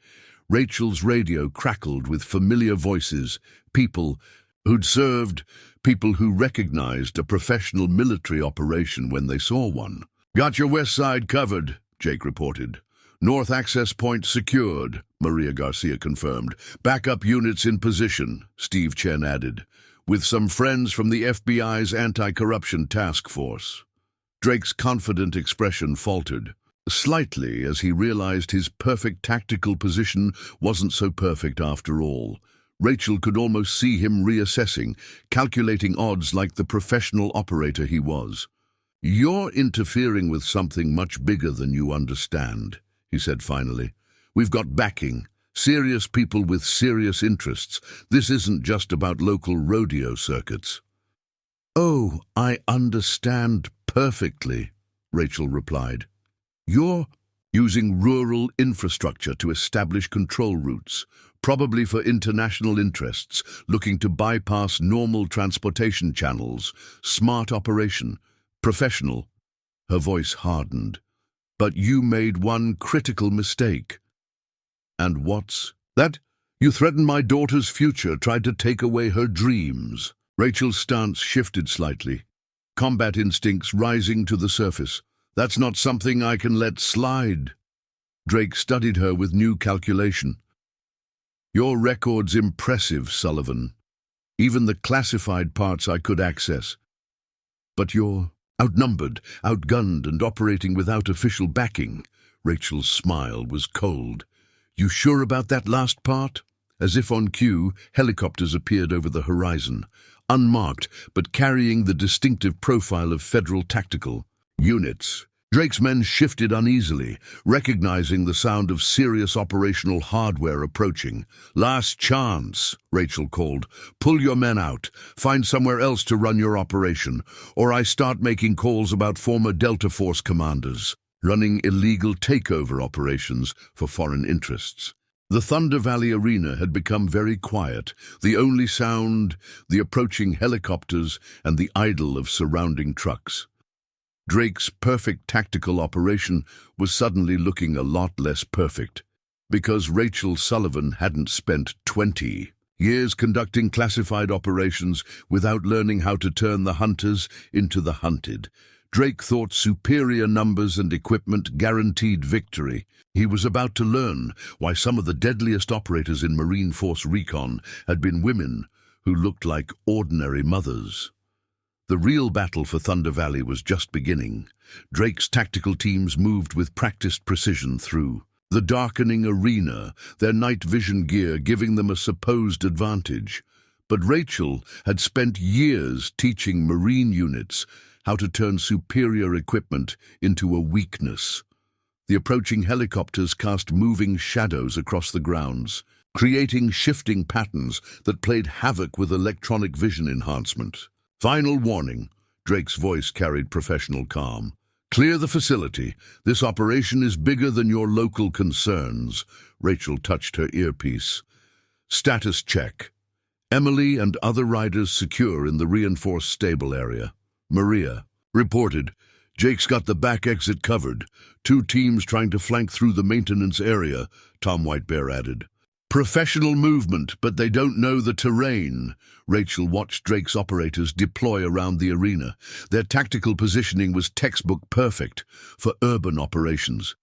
Rachel's radio crackled with familiar voices, people who'd served, people who recognized a professional military operation when they saw one. Got your west side covered, Jake reported. North access point secured, Maria Garcia confirmed. Backup units in position, Steve Chen added, with some friends from the FBI's anti-corruption task force. Drake's confident expression faltered, slightly as he realized his perfect tactical position wasn't so perfect after all. Rachel could almost see him reassessing, calculating odds like the professional operator he was. You're interfering with something much bigger than you understand, he said finally. We've got backing, serious people with serious interests. This isn't just about local rodeo circuits. Oh, I understand perfectly, Rachel replied. You're using rural infrastructure to establish control routes, probably for international interests, looking to bypass normal transportation channels. Smart operation. Professional. Her voice hardened. But you made one critical mistake. And what's that? You threatened my daughter's future, tried to take away her dreams. Rachel's stance shifted slightly, combat instincts rising to the surface. That's not something I can let slide. Drake studied her with new calculation. Your record's impressive, Sullivan. Even the classified parts I could access. But you're outnumbered, outgunned, and operating without official backing. Rachel's smile was cold. You sure about that last part? As if on cue, helicopters appeared over the horizon, unmarked but carrying the distinctive profile of federal tactical units. Drake's men shifted uneasily, recognizing the sound of serious operational hardware approaching. Last chance, Rachel called. Pull your men out. Find somewhere else to run your operation, or I start making calls about former Delta Force commanders, running illegal takeover operations for foreign interests. The Thunder Valley Arena had become very quiet, the only sound, the approaching helicopters and the idle of surrounding trucks. Drake's perfect tactical operation was suddenly looking a lot less perfect, because Rachel Sullivan hadn't spent 20 years conducting classified operations without learning how to turn the hunters into the hunted. Drake thought superior numbers and equipment guaranteed victory. He was about to learn why some of the deadliest operators in Marine Force Recon had been women who looked like ordinary mothers. The real battle for Thunder Valley was just beginning. Drake's tactical teams moved with practiced precision through the darkening arena, their night vision gear giving them a supposed advantage. But Rachel had spent years teaching Marine units how to turn superior equipment into a weakness. The approaching helicopters cast moving shadows across the grounds, creating shifting patterns that played havoc with electronic vision enhancement. Final warning, Drake's voice carried professional calm. Clear the facility. This operation is bigger than your local concerns. Rachel touched her earpiece. Status check. Emily and other riders secure in the reinforced stable area. Maria reported. Jake's got the back exit covered. 2 teams trying to flank through the maintenance area, Tom Whitebear added. Professional movement, but they don't know the terrain. Rachel watched Drake's operators deploy around the arena. Their tactical positioning was textbook perfect for urban operations.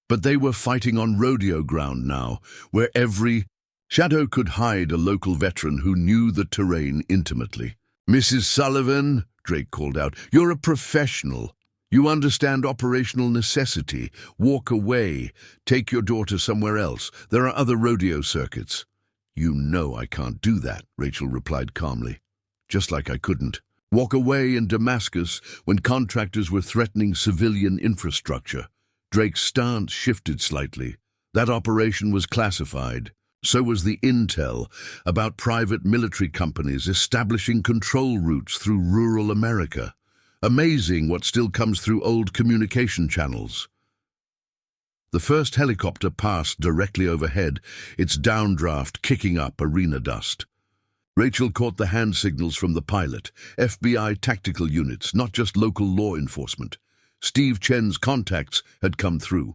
But they were fighting on rodeo ground now, where every shadow could hide a local veteran who knew the terrain intimately. Mrs. Sullivan, Drake called out, you're a professional. You understand operational necessity. Walk away. Take your daughter somewhere else. There are other rodeo circuits. You know I can't do that, Rachel replied calmly. Just like I couldn't walk away in Damascus when contractors were threatening civilian infrastructure. Drake's stance shifted slightly. That operation was classified. So was the intel about private military companies establishing control routes through rural America. Amazing what still comes through old communication channels. The first helicopter passed directly overhead, its downdraft kicking up arena dust. Rachel caught the hand signals from the pilot, FBI tactical units, not just local law enforcement. Steve Chen's contacts had come through.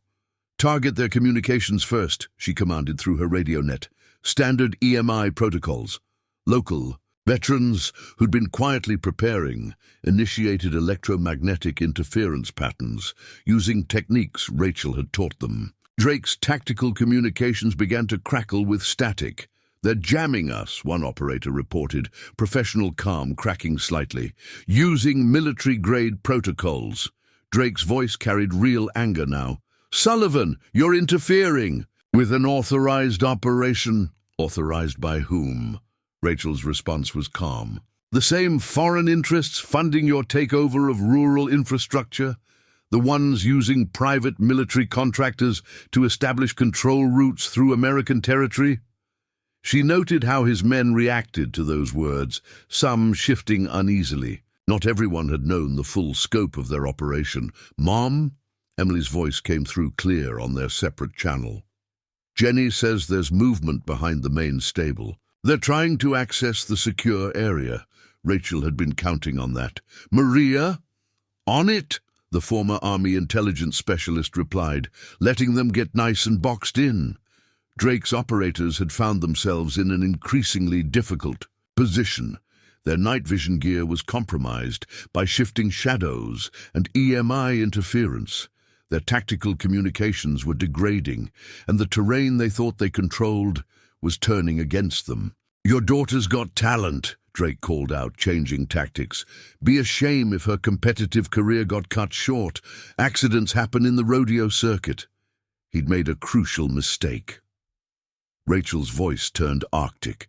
Target their communications first, she commanded through her radio net. Standard EMI protocols. Local veterans who'd been quietly preparing initiated electromagnetic interference patterns using techniques Rachel had taught them. Drake's tactical communications began to crackle with static. They're jamming us, one operator reported, professional calm cracking slightly. Using military-grade protocols. Drake's voice carried real anger now. Sullivan, you're interfering with an authorized operation. Authorized by whom? Rachel's response was calm. The same foreign interests funding your takeover of rural infrastructure? The ones using private military contractors to establish control routes through American territory? She noted how his men reacted to those words, some shifting uneasily. Not everyone had known the full scope of their operation. Mom? Emily's voice came through clear on their separate channel. Jenny says there's movement behind the main stable. They're trying to access the secure area. Rachel had been counting on that. Maria? On it, the former Army intelligence specialist replied, letting them get nice and boxed in. Drake's operators had found themselves in an increasingly difficult position. Their night vision gear was compromised by shifting shadows and EMI interference. Their tactical communications were degrading, and the terrain they thought they controlled was turning against them. Your daughter's got talent, Drake called out, changing tactics. Be a shame if her competitive career got cut short. Accidents happen in the rodeo circuit. He'd made a crucial mistake. Rachel's voice turned arctic.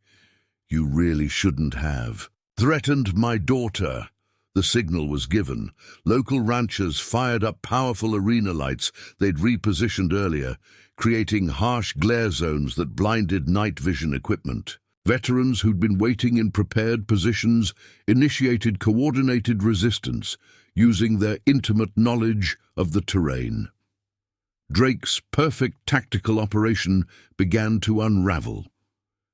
You really shouldn't have. Threatened my daughter. The signal was given. Local ranchers fired up powerful arena lights they'd repositioned earlier, creating harsh glare zones that blinded night vision equipment. Veterans who'd been waiting in prepared positions initiated coordinated resistance, using their intimate knowledge of the terrain. Drake's perfect tactical operation began to unravel.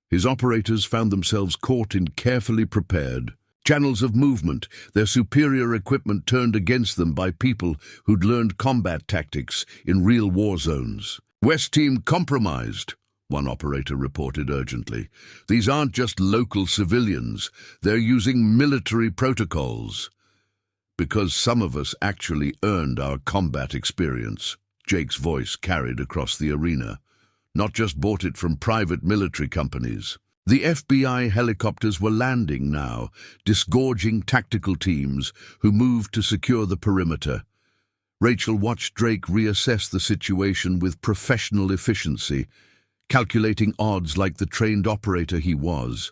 His operators found themselves caught in carefully prepared channels of movement, their superior equipment turned against them by people who'd learned combat tactics in real war zones. West Team compromised, one operator reported urgently. These aren't just local civilians, they're using military protocols. Because some of us actually earned our combat experience, Jake's voice carried across the arena. Not just bought it from private military companies. The FBI helicopters were landing now, disgorging tactical teams who moved to secure the perimeter. Rachel watched Drake reassess the situation with professional efficiency, calculating odds like the trained operator he was.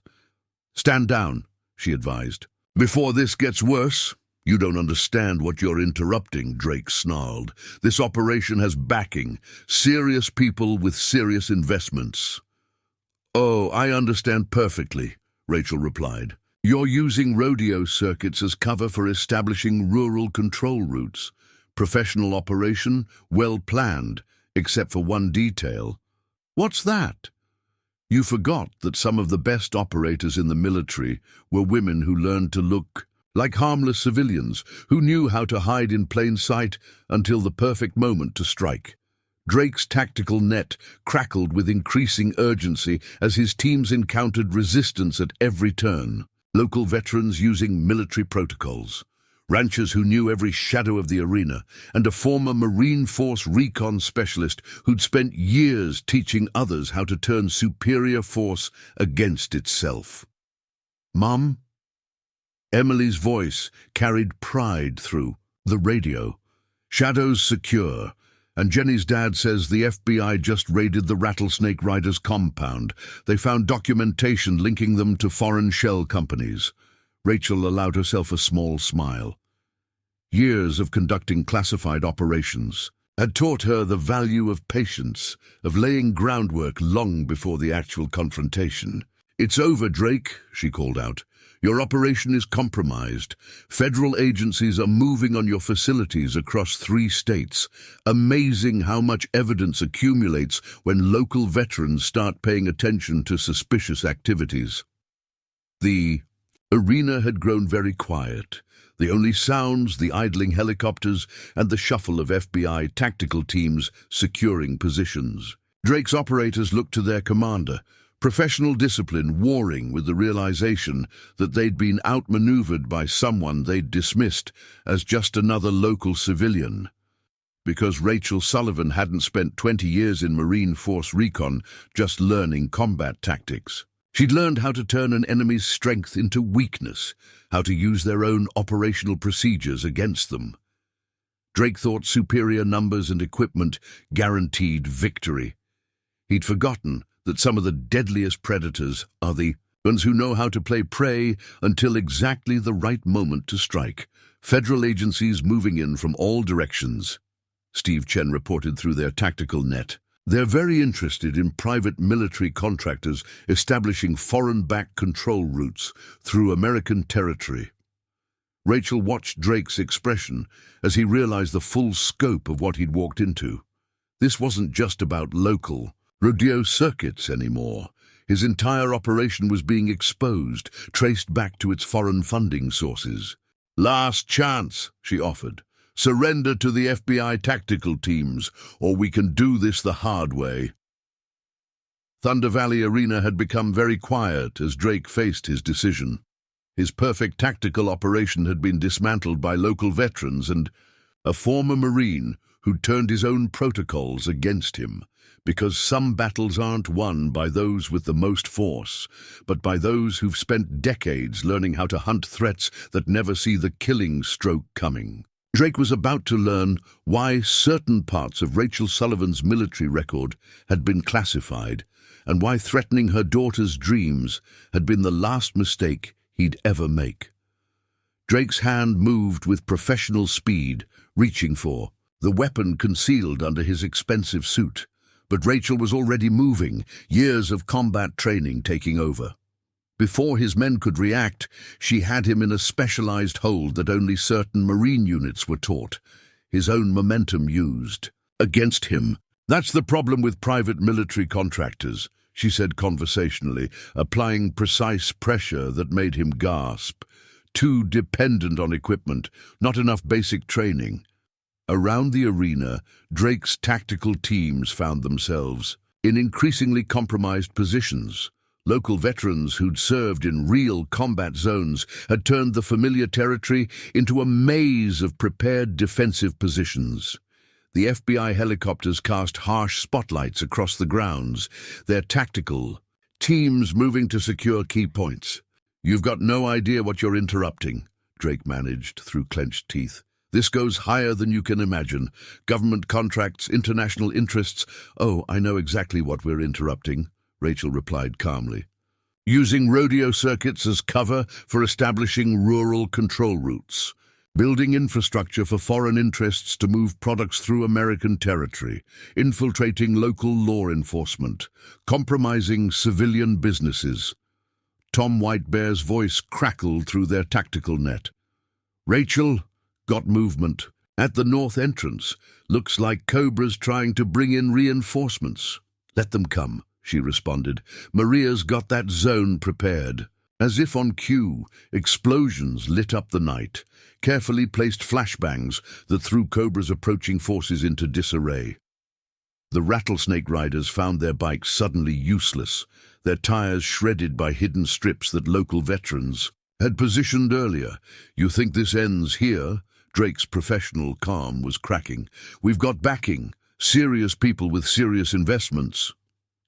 Stand down, she advised. Before this gets worse. You don't understand what you're interrupting, Drake snarled. This operation has backing, serious people with serious investments. Oh, I understand perfectly, Rachel replied. You're using rodeo circuits as cover for establishing rural control routes. Professional operation, well planned, except for one detail. What's that? You forgot that some of the best operators in the military were women who learned to look like harmless civilians, who knew how to hide in plain sight until the perfect moment to strike. Drake's tactical net crackled with increasing urgency as his teams encountered resistance at every turn. Local veterans using military protocols, ranchers who knew every shadow of the arena, and a former Marine Force Recon specialist who'd spent years teaching others how to turn superior force against itself. "Mom?" Emily's voice carried pride through the radio. "Shadows secure, and Jenny's dad says the FBI just raided the Rattlesnake Riders compound. They found documentation linking them to foreign shell companies." Rachel allowed herself a small smile. Years of conducting classified operations had taught her the value of patience, of laying groundwork long before the actual confrontation. "It's over, Drake," she called out. "Your operation is compromised. Federal agencies are moving on your facilities across 3 states. Amazing how much evidence accumulates when local veterans start paying attention to suspicious activities." The arena had grown very quiet. The only sounds, the idling helicopters and the shuffle of FBI tactical teams securing positions. Drake's operators looked to their commander, professional discipline warring with the realization that they'd been outmaneuvered by someone they'd dismissed as just another local civilian. Because Rachel Sullivan hadn't spent 20 years in Marine Force Recon just learning combat tactics. She'd learned how to turn an enemy's strength into weakness, how to use their own operational procedures against them. Drake thought superior numbers and equipment guaranteed victory. He'd forgotten that some of the deadliest predators are the ones who know how to play prey until exactly the right moment to strike. Federal agencies moving in from all directions, Steve Chen reported through their tactical net. They're very interested in private military contractors establishing foreign-backed control routes through American territory. Rachel watched Drake's expression as he realized the full scope of what he'd walked into. This wasn't just about local Rodeo circuits anymore. His entire operation was being exposed, traced back to its foreign funding sources. "Last chance," she offered. "Surrender to the FBI tactical teams, or we can do this the hard way." Thunder Valley Arena had become very quiet as Drake faced his decision. His perfect tactical operation had been dismantled by local veterans and a former Marine who'd turned his own protocols against him. Because some battles aren't won by those with the most force, but by those who've spent decades learning how to hunt threats that never see the killing stroke coming. Drake was about to learn why certain parts of Rachel Sullivan's military record had been classified, and why threatening her daughter's dreams had been the last mistake he'd ever make. Drake's hand moved with professional speed, reaching for the weapon concealed under his expensive suit. But Rachel was already moving, years of combat training taking over. Before his men could react, she had him in a specialized hold that only certain Marine units were taught, his own momentum used against him. "That's the problem with private military contractors," she said conversationally, applying precise pressure that made him gasp. "Too dependent on equipment, not enough basic training." Around the arena, Drake's tactical teams found themselves in increasingly compromised positions. Local veterans who'd served in real combat zones had turned the familiar territory into a maze of prepared defensive positions. The FBI helicopters cast harsh spotlights across the grounds, their tactical teams moving to secure key points. "You've got no idea what you're interrupting," Drake managed through clenched teeth. "This goes higher than you can imagine. Government contracts, international interests." "Oh, I know exactly what we're interrupting," Rachel replied calmly. "Using rodeo circuits as cover for establishing rural control routes. Building infrastructure for foreign interests to move products through American territory. Infiltrating local law enforcement. Compromising civilian businesses." Tom Whitebear's voice crackled through their tactical net. "Rachel, got movement. At the north entrance. Looks like Cobra's trying to bring in reinforcements." "Let them come," she responded. Maria's got that zone prepared. As if on cue, explosions lit up the night, carefully placed flashbangs that threw Cobra's approaching forces into disarray. The Rattlesnake Riders found their bikes suddenly useless, their tires shredded by hidden strips that local veterans had positioned earlier. You think this ends here? Drake's professional calm was cracking. We've got backing, serious people with serious investments.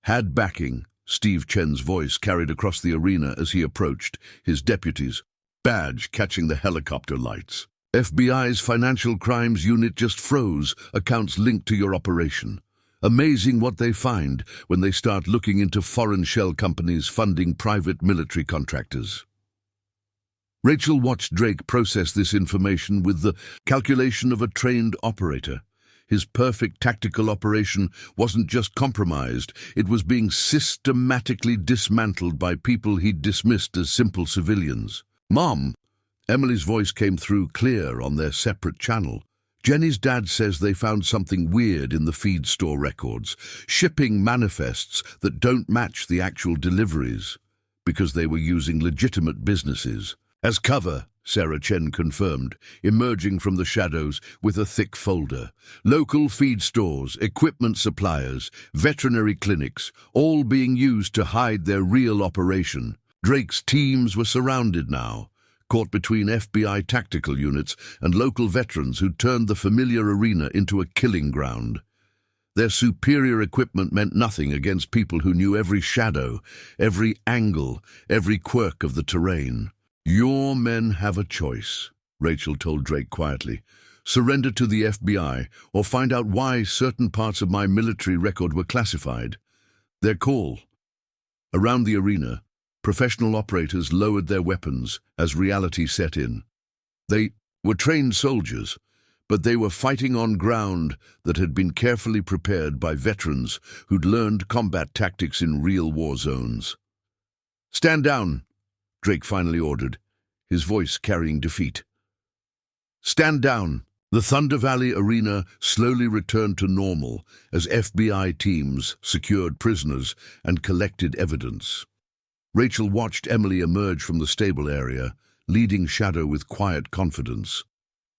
Had backing, Steve Chen's voice carried across the arena as he approached, his deputy's badge catching the helicopter lights. FBI's Financial Crimes Unit just froze, accounts linked to your operation. Amazing what they find when they start looking into foreign shell companies funding private military contractors. Rachel watched Drake process this information with the calculation of a trained operator. His perfect tactical operation wasn't just compromised, it was being systematically dismantled by people he'd dismissed as simple civilians. Mom, Emily's voice came through clear on their separate channel. Jenny's dad says they found something weird in the feed store records, shipping manifests that don't match the actual deliveries, because they were using legitimate businesses. As cover, Sarah Chen confirmed, emerging from the shadows with a thick folder. Local feed stores, equipment suppliers, veterinary clinics, all being used to hide their real operation. Drake's teams were surrounded now, caught between FBI tactical units and local veterans who turned the familiar arena into a killing ground. Their superior equipment meant nothing against people who knew every shadow, every angle, every quirk of the terrain. Your men have a choice, Rachel told Drake quietly. Surrender to the FBI or find out why certain parts of my military record were classified. Their call. Around the arena, professional operators lowered their weapons as reality set in. They were trained soldiers, but they were fighting on ground that had been carefully prepared by veterans who'd learned combat tactics in real war zones. Stand down, Drake finally ordered, his voice carrying defeat. Stand down. The Thunder Valley arena slowly returned to normal as FBI teams secured prisoners and collected evidence. Rachel watched Emily emerge from the stable area, leading Shadow with quiet confidence.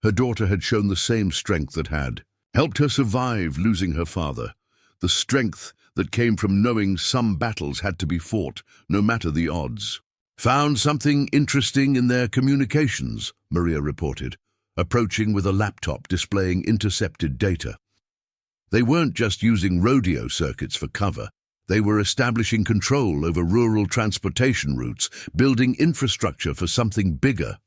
Her daughter had shown the same strength that had helped her survive losing her father, the strength that came from knowing some battles had to be fought, no matter the odds. Found something interesting in their communications, Maria reported, approaching with a laptop displaying intercepted data. They weren't just using rodeo circuits for cover. They were establishing control over rural transportation routes, building infrastructure for something bigger.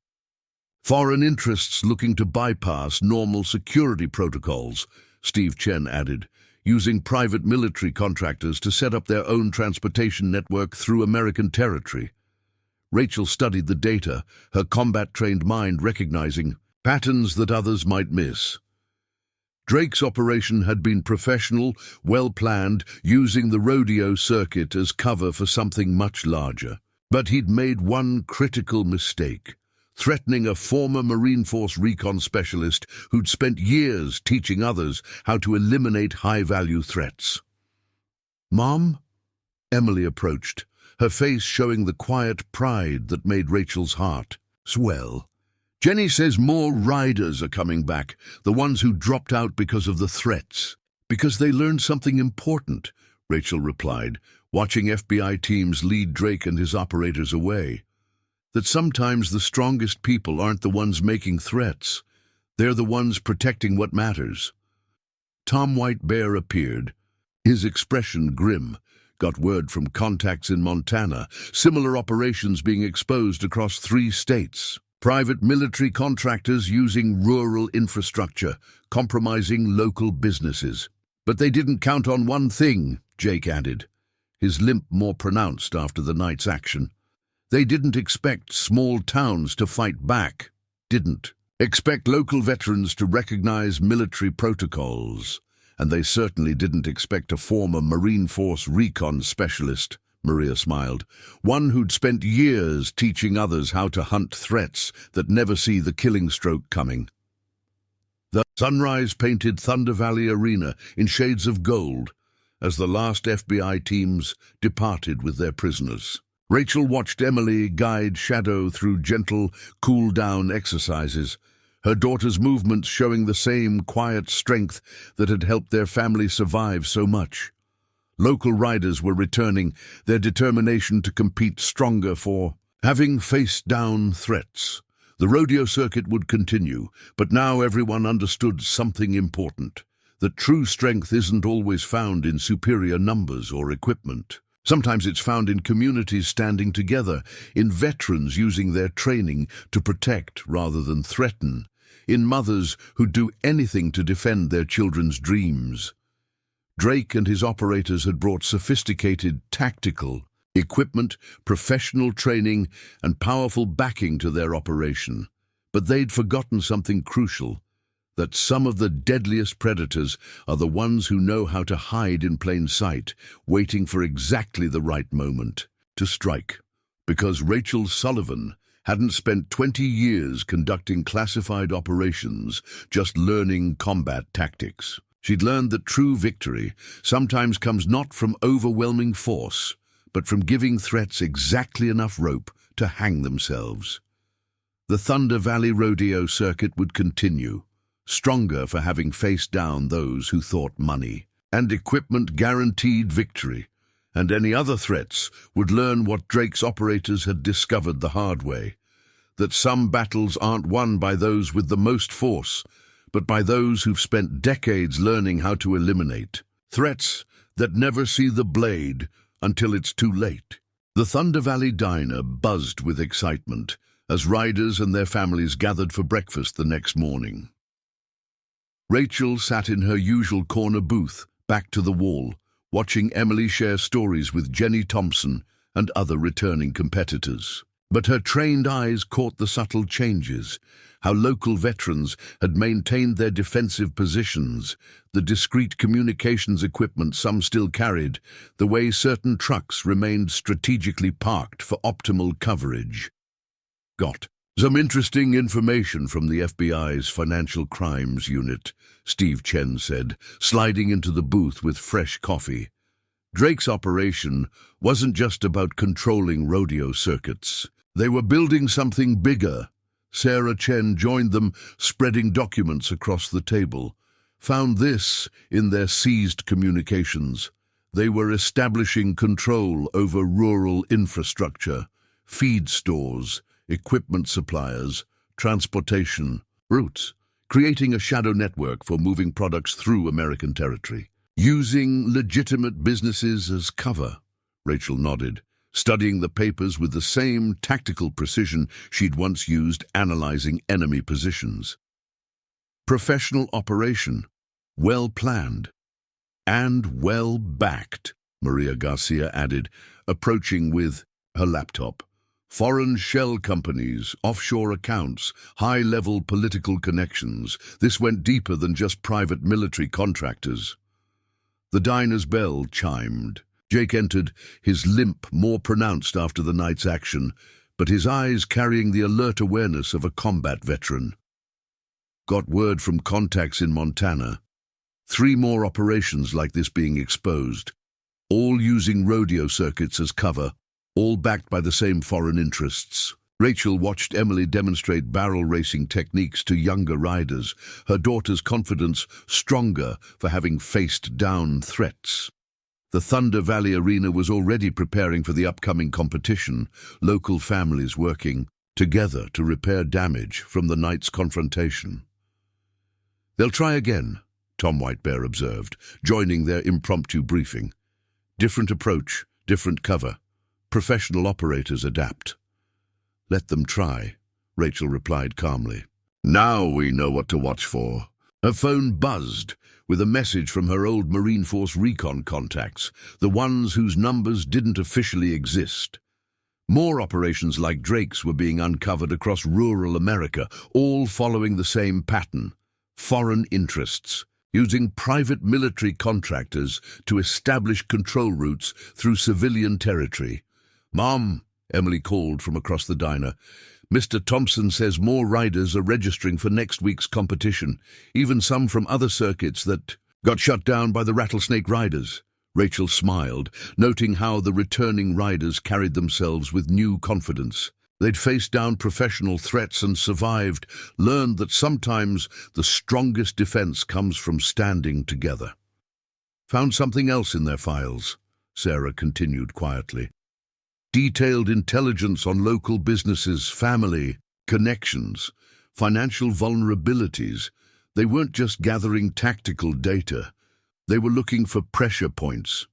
Foreign interests looking to bypass normal security protocols, Steve Chen added, using private military contractors to set up their own transportation network through American territory. Rachel studied the data, her combat-trained mind recognizing patterns that others might miss. Drake's operation had been professional, well-planned, using the rodeo circuit as cover for something much larger. But he'd made one critical mistake, threatening a former Marine Force Recon specialist who'd spent years teaching others how to eliminate high-value threats. Mom? Emily approached, her face showing the quiet pride that made Rachel's heart swell. Jenny says more riders are coming back, the ones who dropped out because of the threats. Because they learned something important, Rachel replied, watching FBI teams lead Drake and his operators away. That sometimes the strongest people aren't the ones making threats. They're the ones protecting what matters. Tom White Bear appeared, his expression grim. Got word from contacts in Montana, similar operations being exposed across 3 states. Private military contractors using rural infrastructure, compromising local businesses. But they didn't count on one thing, Jake added, his limp more pronounced after the night's action. They didn't expect small towns to fight back, didn't expect local veterans to recognize military protocols. And they certainly didn't expect a former Marine Force Recon specialist, Maria smiled, one who'd spent years teaching others how to hunt threats that never see the killing stroke coming. The sunrise painted Thunder Valley Arena in shades of gold, as the last FBI teams departed with their prisoners. Rachel watched Emily guide Shadow through gentle, cool-down exercises, her daughter's movements showing the same quiet strength that had helped their family survive so much. Local riders were returning, their determination to compete stronger for having faced down threats. The rodeo circuit would continue, but now everyone understood something important, that true strength isn't always found in superior numbers or equipment. Sometimes it's found in communities standing together, in veterans using their training to protect rather than threaten, in mothers who do anything to defend their children's dreams. Drake and his operators had brought sophisticated tactical equipment, professional training, and powerful backing to their operation. But they'd forgotten something crucial, that some of the deadliest predators are the ones who know how to hide in plain sight, waiting for exactly the right moment to strike. Because Rachel Sullivan hadn't spent 20 years conducting classified operations, just learning combat tactics. She'd learned that true victory sometimes comes not from overwhelming force, but from giving threats exactly enough rope to hang themselves. The Thunder Valley Rodeo circuit would continue, stronger for having faced down those who thought money and equipment guaranteed victory, and any other threats would learn what Drake's operators had discovered the hard way, that some battles aren't won by those with the most force, but by those who've spent decades learning how to eliminate threats that never see the blade until it's too late. The Thunder Valley Diner buzzed with excitement as riders and their families gathered for breakfast the next morning. Rachel sat in her usual corner booth, back to the wall, watching Emily share stories with Jenny Thompson and other returning competitors. But her trained eyes caught the subtle changes, how local veterans had maintained their defensive positions, the discreet communications equipment some still carried, the way certain trucks remained strategically parked for optimal coverage. Got some interesting information from the FBI's Financial Crimes Unit, Steve Chen said, sliding into the booth with fresh coffee. Drake's operation wasn't just about controlling rodeo circuits. They were building something bigger. Sarah Chen joined them, spreading documents across the table. Found this in their seized communications. They were establishing control over rural infrastructure, feed stores, equipment suppliers, transportation routes, creating a shadow network for moving products through American territory. Using legitimate businesses as cover, Rachel nodded, studying the papers with the same tactical precision she'd once used analyzing enemy positions. Professional operation, well planned, and well backed, Maria Garcia added, approaching with her laptop. Foreign shell companies, offshore accounts, high-level political connections. This went deeper than just private military contractors. The diner's bell chimed. Jake entered, his limp more pronounced after the night's action, but his eyes carrying the alert awareness of a combat veteran. Got word from contacts in Montana. 3 more operations like this being exposed, all using rodeo circuits as cover, all backed by the same foreign interests. Rachel watched Emily demonstrate barrel racing techniques to younger riders, her daughter's confidence stronger for having faced down threats. The Thunder Valley Arena was already preparing for the upcoming competition, local families working together to repair damage from the night's confrontation. They'll try again, Tom Whitebear observed, joining their impromptu briefing. Different approach, different cover. Professional operators adapt. Let them try, Rachel replied calmly. Now we know what to watch for. Her phone buzzed with a message from her old Marine Force Recon contacts, the ones whose numbers didn't officially exist. More operations like Drake's were being uncovered across rural America, all following the same pattern. Foreign interests, using private military contractors to establish control routes through civilian territory. Mom, Emily called from across the diner. Mr. Thompson says more riders are registering for next week's competition, even some from other circuits that got shut down by the Rattlesnake Riders. Rachel smiled, noting how the returning riders carried themselves with new confidence. They'd faced down professional threats and survived, learned that sometimes the strongest defense comes from standing together. Found something else in their files, Sarah continued quietly. Detailed intelligence on local businesses, family, connections, financial vulnerabilities. They weren't just gathering tactical data. They were looking for pressure points.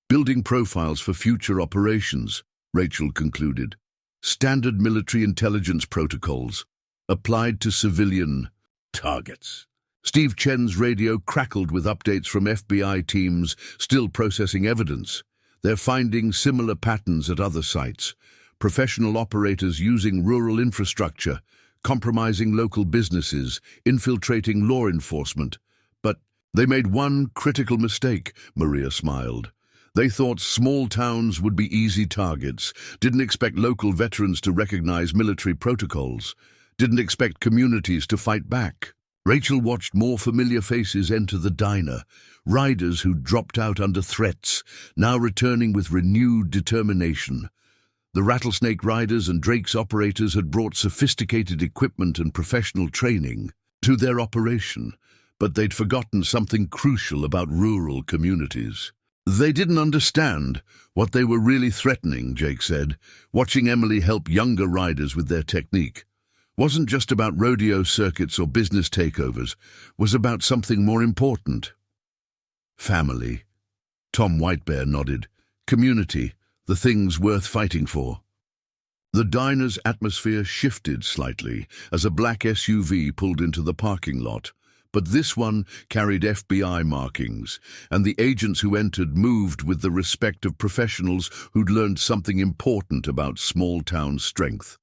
Building profiles for future operations, Rachel concluded. Standard military intelligence protocols, applied to civilian targets. Steve Chen's radio crackled with updates from FBI teams still processing evidence. They're finding similar patterns at other sites. Professional operators using rural infrastructure, compromising local businesses, infiltrating law enforcement. But they made one critical mistake, Maria smiled. They thought small towns would be easy targets, didn't expect local veterans to recognize military protocols, didn't expect communities to fight back. Rachel watched more familiar faces enter the diner, riders who dropped out under threats, now returning with renewed determination. The Rattlesnake Riders and Drake's operators had brought sophisticated equipment and professional training to their operation, but they'd forgotten something crucial about rural communities. They didn't understand what they were really threatening, Jake said, watching Emily help younger riders with their technique. Wasn't just about rodeo circuits or business takeovers, was about something more important. Family. Tom Whitebear nodded. Community, the things worth fighting for. The diner's atmosphere shifted slightly as a black SUV pulled into the parking lot, but this one carried FBI markings, and the agents who entered moved with the respect of professionals who'd learned something important about small-town strength.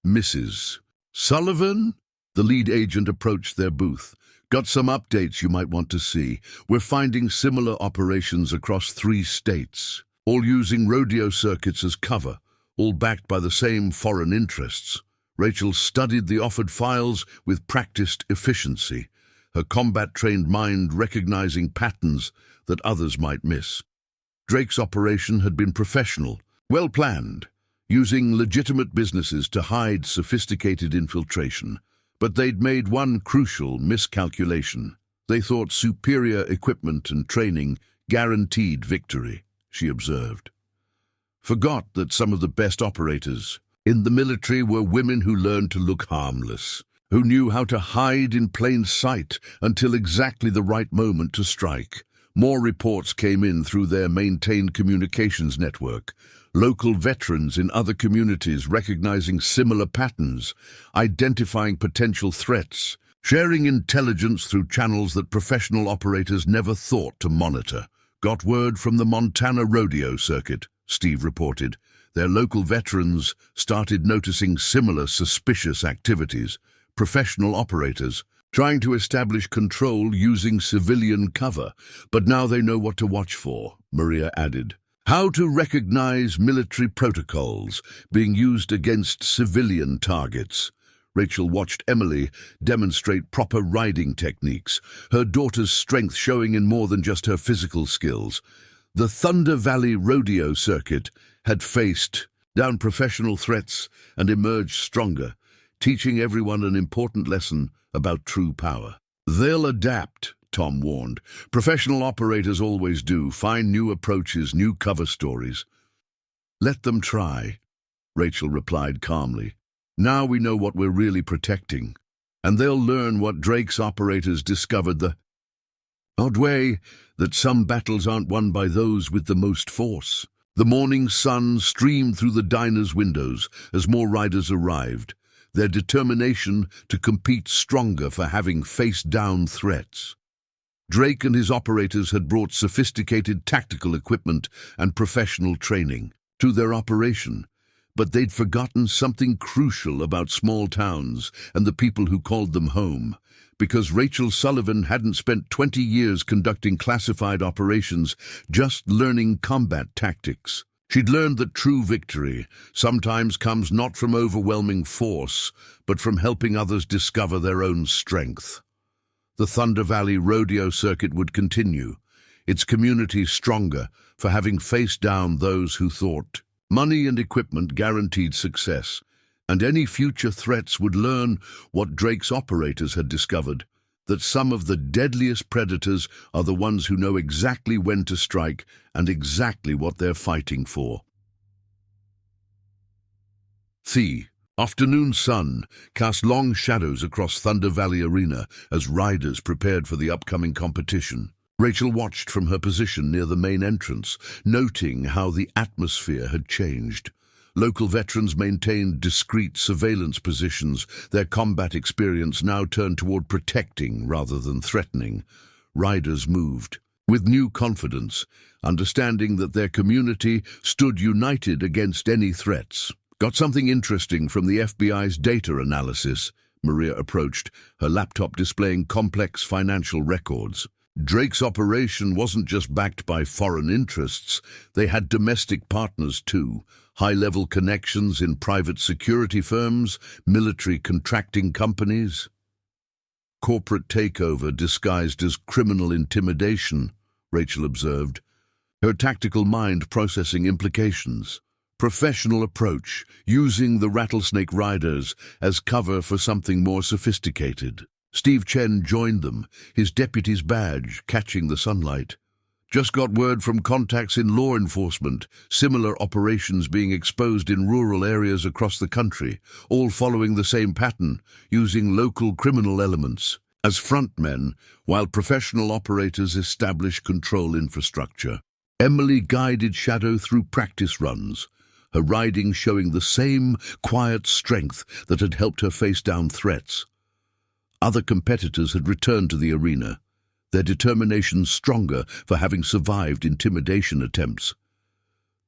Mrs. Sullivan? The lead agent approached their booth. Got some updates you might want to see. We're finding similar operations across 3 states, all using rodeo circuits as cover, all backed by the same foreign interests. Rachel studied the offered files with practiced efficiency, her combat-trained mind recognizing patterns that others might miss. Drake's operation had been professional, well-planned, using legitimate businesses to hide sophisticated infiltration. But they'd made one crucial miscalculation. They thought superior equipment and training guaranteed victory, she observed. Forgot that some of the best operators in the military were women who learned to look harmless, who knew how to hide in plain sight until exactly the right moment to strike. More reports came in through their maintained communications network. Local veterans in other communities recognizing similar patterns, identifying potential threats, sharing intelligence through channels that professional operators never thought to monitor. Got word from the Montana rodeo circuit, Steve reported. Their local veterans started noticing similar suspicious activities. Professional operators trying to establish control using civilian cover, but now they know what to watch for, Maria added. How to recognize military protocols being used against civilian targets. Rachel watched Emily demonstrate proper riding techniques, her daughter's strength showing in more than just her physical skills. The Thunder Valley Rodeo circuit had faced down professional threats and emerged stronger, teaching everyone an important lesson about true power. They'll adapt, Tom warned. Professional operators always do, find new approaches, new cover stories. Let them try, Rachel replied calmly. Now we know what we're really protecting, and they'll learn what Drake's operators discovered, the odd way that some battles aren't won by those with the most force. The morning sun streamed through the diner's windows as more riders arrived, their determination to compete stronger for having faced down threats. Drake and his operators had brought sophisticated tactical equipment and professional training to their operation, but they'd forgotten something crucial about small towns and the people who called them home, because Rachel Sullivan hadn't spent 20 years conducting classified operations, just learning combat tactics. She'd learned that true victory sometimes comes not from overwhelming force, but from helping others discover their own strength. The Thunder Valley Rodeo circuit would continue, its community stronger for having faced down those who thought money and equipment guaranteed success, and any future threats would learn what Drake's operators had discovered, that some of the deadliest predators are the ones who know exactly when to strike and exactly what they're fighting for. The afternoon sun cast long shadows across Thunder Valley Arena as riders prepared for the upcoming competition. Rachel watched from her position near the main entrance, noting how the atmosphere had changed. Local veterans maintained discreet surveillance positions, their combat experience now turned toward protecting rather than threatening. Riders moved with new confidence, understanding that their community stood united against any threats. Got something interesting from the FBI's data analysis, Maria approached, her laptop displaying complex financial records. Drake's operation wasn't just backed by foreign interests, they had domestic partners too, high-level connections in private security firms, military contracting companies. Corporate takeover disguised as criminal intimidation, Rachel observed, her tactical mind processing implications. Professional approach, using the Rattlesnake Riders as cover for something more sophisticated. Steve Chen joined them, his deputy's badge catching the sunlight. Just got word from contacts in law enforcement, similar operations being exposed in rural areas across the country, all following the same pattern, using local criminal elements as frontmen, while professional operators establish control infrastructure. Emily guided Shadow through practice runs, her riding showing the same quiet strength that had helped her face down threats. Other competitors had returned to the arena, their determination stronger for having survived intimidation attempts.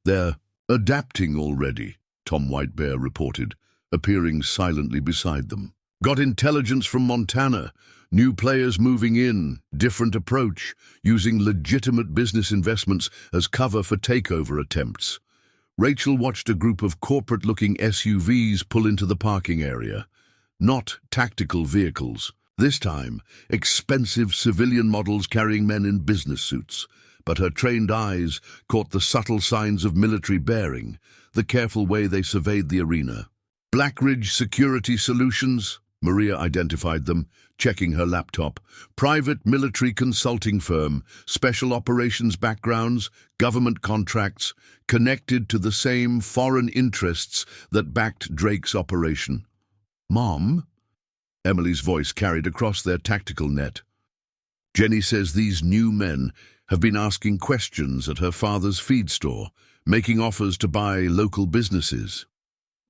"They're adapting already," Tom Whitebear reported, appearing silently beside them. "Got intelligence from Montana. New players moving in, different approach, using legitimate business investments as cover for takeover attempts." Rachel watched a group of corporate-looking SUVs pull into the parking area. Not tactical vehicles. This time, expensive civilian models carrying men in business suits. But her trained eyes caught the subtle signs of military bearing, the careful way they surveyed the arena. Blackridge Security Solutions, Maria identified them, checking her laptop. Private military consulting firm, special operations backgrounds, government contracts, connected to the same foreign interests that backed Drake's operation. "Mom?" Emily's voice carried across their tactical net. "Jenny says these new men have been asking questions at her father's feed store, making offers to buy local businesses."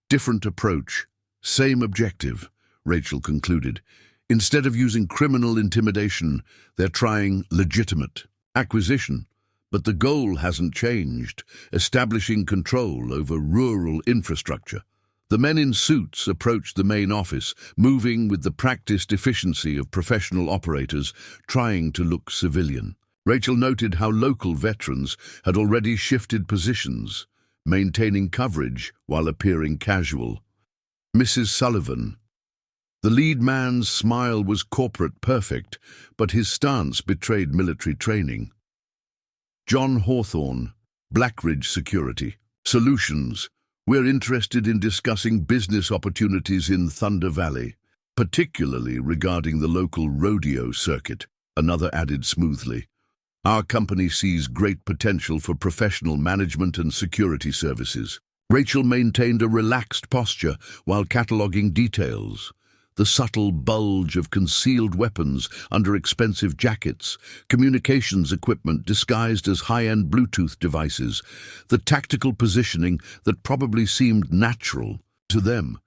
"Different approach, same objective," Rachel concluded. "Instead of using criminal intimidation, they're trying legitimate acquisition. But the goal hasn't changed, establishing control over rural infrastructure." The men in suits approached the main office, moving with the practiced efficiency of professional operators, trying to look civilian. Rachel noted how local veterans had already shifted positions, maintaining coverage while appearing casual. Mrs. Sullivan. The lead man's smile was corporate perfect, but his stance betrayed military training. John Hawthorne, Blackridge Security Solutions. "We're interested in discussing business opportunities in Thunder Valley, particularly regarding the local rodeo circuit," another added smoothly. "Our company sees great potential for professional management and security services." Rachel maintained a relaxed posture while cataloging details. The subtle bulge of concealed weapons under expensive jackets, communications equipment disguised as high-end Bluetooth devices, the tactical positioning that probably seemed natural to them.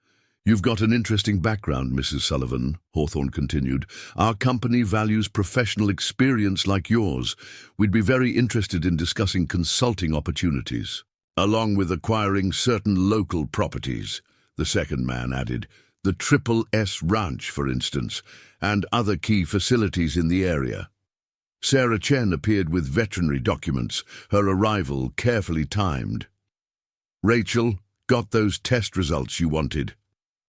"You've got an interesting background, Mrs. Sullivan," Hawthorne continued. "Our company values professional experience like yours. We'd be very interested in discussing consulting opportunities, along with acquiring certain local properties," the second man added. "The Triple S Ranch, for instance, and other key facilities in the area." Sarah Chen appeared with veterinary documents, her arrival carefully timed. "Rachel, got those test results you wanted,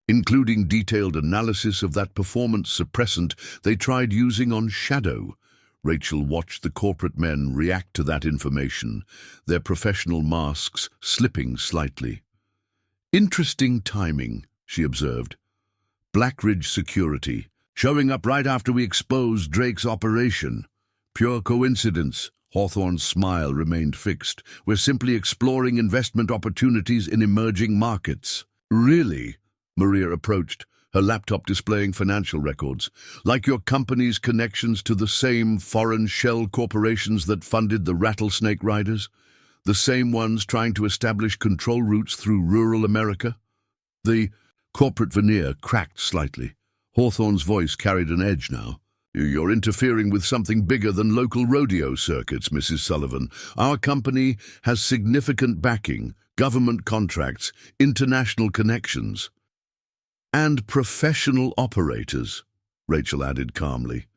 including detailed analysis of that performance suppressant they tried using on Shadow." Rachel watched the corporate men react to that information, their professional masks slipping slightly. "Interesting timing," she observed. "Blackridge Security, showing up right after we exposed Drake's operation. Pure coincidence." Hawthorne's smile remained fixed. "We're simply exploring investment opportunities in emerging markets." "Really?" Maria approached, her laptop displaying financial records. "Like your company's connections to the same foreign shell corporations that funded the Rattlesnake Riders? The same ones trying to establish control routes through rural America?" The corporate veneer cracked slightly. Hawthorne's voice carried an edge now. "You're interfering with something bigger than local rodeo circuits, Mrs. Sullivan. Our company has significant backing, government contracts, international connections, and professional operators," Rachel added calmly.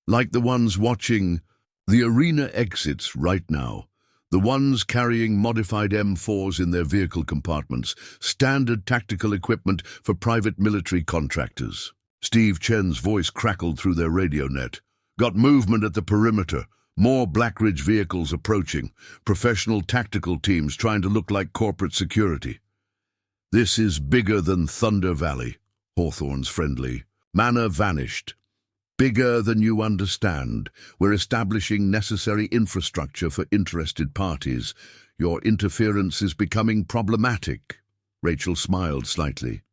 "Like the ones watching the arena exits right now. The ones carrying modified M4s in their vehicle compartments, standard tactical equipment for private military contractors." Steve Chen's voice crackled through their radio net. "Got movement at the perimeter. More Blackridge vehicles approaching. Professional tactical teams trying to look like corporate security." "This is bigger than Thunder Valley," Hawthorne's friendly manner vanished. "Bigger than you understand. We're establishing necessary infrastructure for interested parties. Your interference is becoming problematic." Rachel smiled slightly.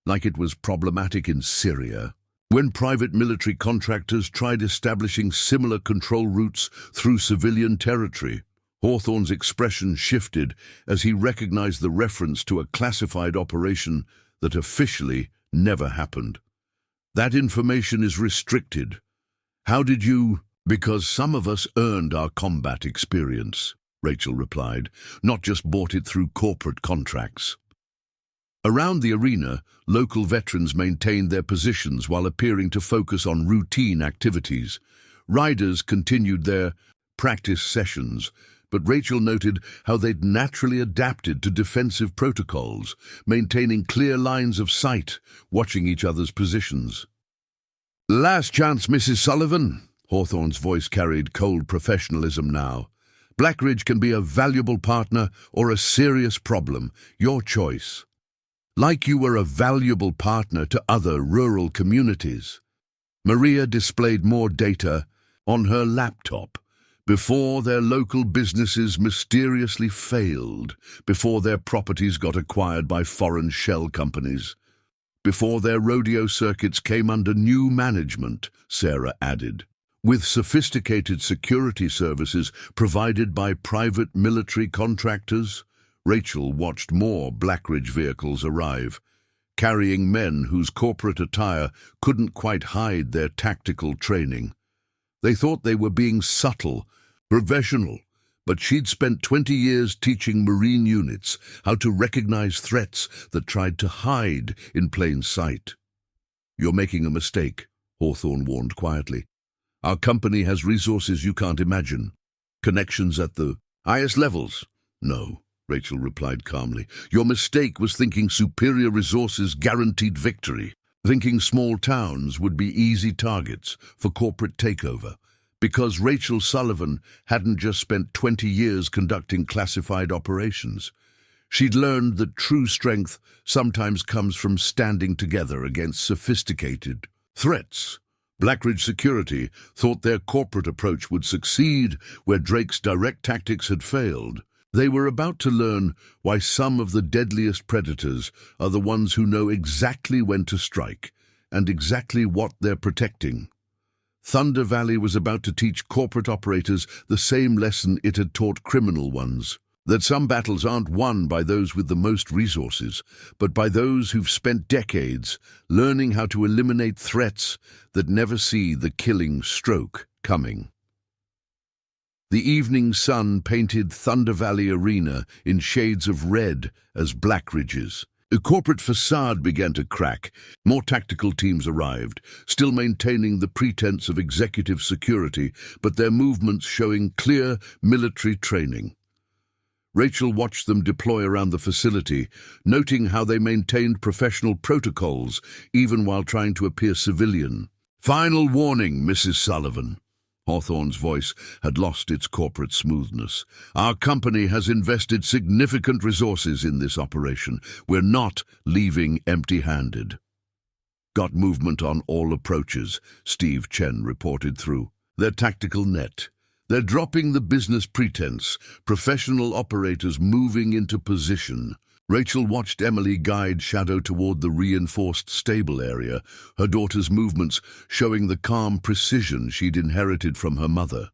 "Like it was problematic in Syria, when private military contractors tried establishing similar control routes through civilian territory." Hawthorne's expression shifted as he recognized the reference to a classified operation that officially never happened. "That information is restricted. How did you—" "Because some of us earned our combat experience," Rachel replied, "not just bought it through corporate contracts." Around the arena, local veterans maintained their positions while appearing to focus on routine activities. Riders continued their practice sessions, but Rachel noted how they'd naturally adapted to defensive protocols, maintaining clear lines of sight, watching each other's positions. "Last chance, Mrs. Sullivan." Hawthorne's voice carried cold professionalism now. "Blackridge can be a valuable partner or a serious problem. Your choice. Like you were a valuable partner to other rural communities." Maria displayed more data on her laptop. "Before their local businesses mysteriously failed, before their properties got acquired by foreign shell companies, before their rodeo circuits came under new management," Sarah added. "With sophisticated security services provided by private military contractors." Rachel watched more Blackridge vehicles arrive, carrying men whose corporate attire couldn't quite hide their tactical training. They thought they were being subtle, professional, but she'd spent 20 years teaching Marine units how to recognize threats that tried to hide in plain sight. "You're making a mistake," Hawthorne warned quietly. "Our company has resources you can't imagine. Connections at the highest levels." "No," Rachel replied calmly. "Your mistake was thinking superior resources guaranteed victory, thinking small towns would be easy targets for corporate takeover, because Rachel Sullivan hadn't just spent 20 years conducting classified operations. She'd learned that true strength sometimes comes from standing together against sophisticated threats. Blackridge Security thought their corporate approach would succeed where Drake's direct tactics had failed. They were about to learn why some of the deadliest predators are the ones who know exactly when to strike and exactly what they're protecting. Thunder Valley was about to teach corporate operators the same lesson it had taught criminal ones, that some battles aren't won by those with the most resources, but by those who've spent decades learning how to eliminate threats that never see the killing stroke coming. The evening sun painted Thunder Valley Arena in shades of red as Blackridge's. The corporate facade began to crack. More tactical teams arrived, still maintaining the pretense of executive security, but their movements showing clear military training. Rachel watched them deploy around the facility, noting how they maintained professional protocols even while trying to appear civilian. "Final warning, Mrs. Sullivan." Hawthorne's voice had lost its corporate smoothness. Our company has invested significant resources in this operation. We're not leaving empty-handed. Got movement on all approaches, Steve Chen reported through their tactical net. They're dropping the business pretense, professional operators moving into position. Rachel watched Emily guide Shadow toward the reinforced stable area, her daughter's movements showing the calm precision she'd inherited from her mother.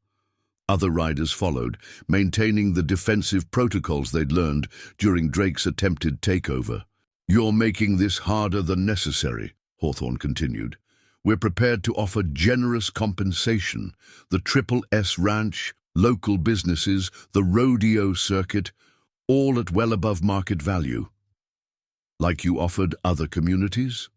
Other riders followed, maintaining the defensive protocols they'd learned during Drake's attempted takeover. You're making this harder than necessary, Hawthorne continued. We're prepared to offer generous compensation. The Triple S Ranch, local businesses, the Rodeo circuit, all at well above market value. Like you offered other communities?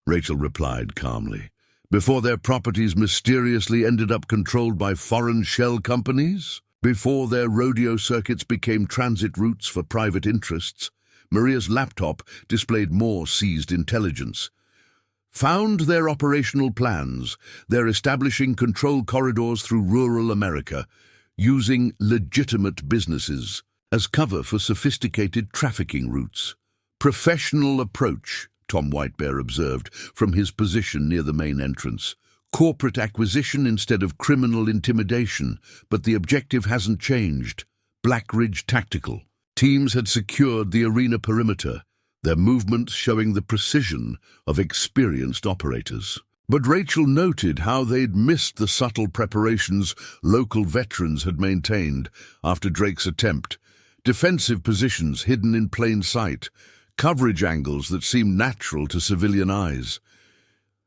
Rachel replied calmly. Before their properties mysteriously ended up controlled by foreign shell companies? Before their rodeo circuits became transit routes for private interests? Maria's laptop displayed more seized intelligence. Found their operational plans. They're establishing control corridors through rural America, using legitimate businesses as cover for sophisticated trafficking routes. Professional approach, Tom Whitebear observed from his position near the main entrance. Corporate acquisition instead of criminal intimidation, but the objective hasn't changed. Black Ridge Tactical. Teams had secured the arena perimeter, their movements showing the precision of experienced operators. But Rachel noted how they'd missed the subtle preparations local veterans had maintained after Drake's attempt. Defensive positions hidden in plain sight, coverage angles that seemed natural to civilian eyes.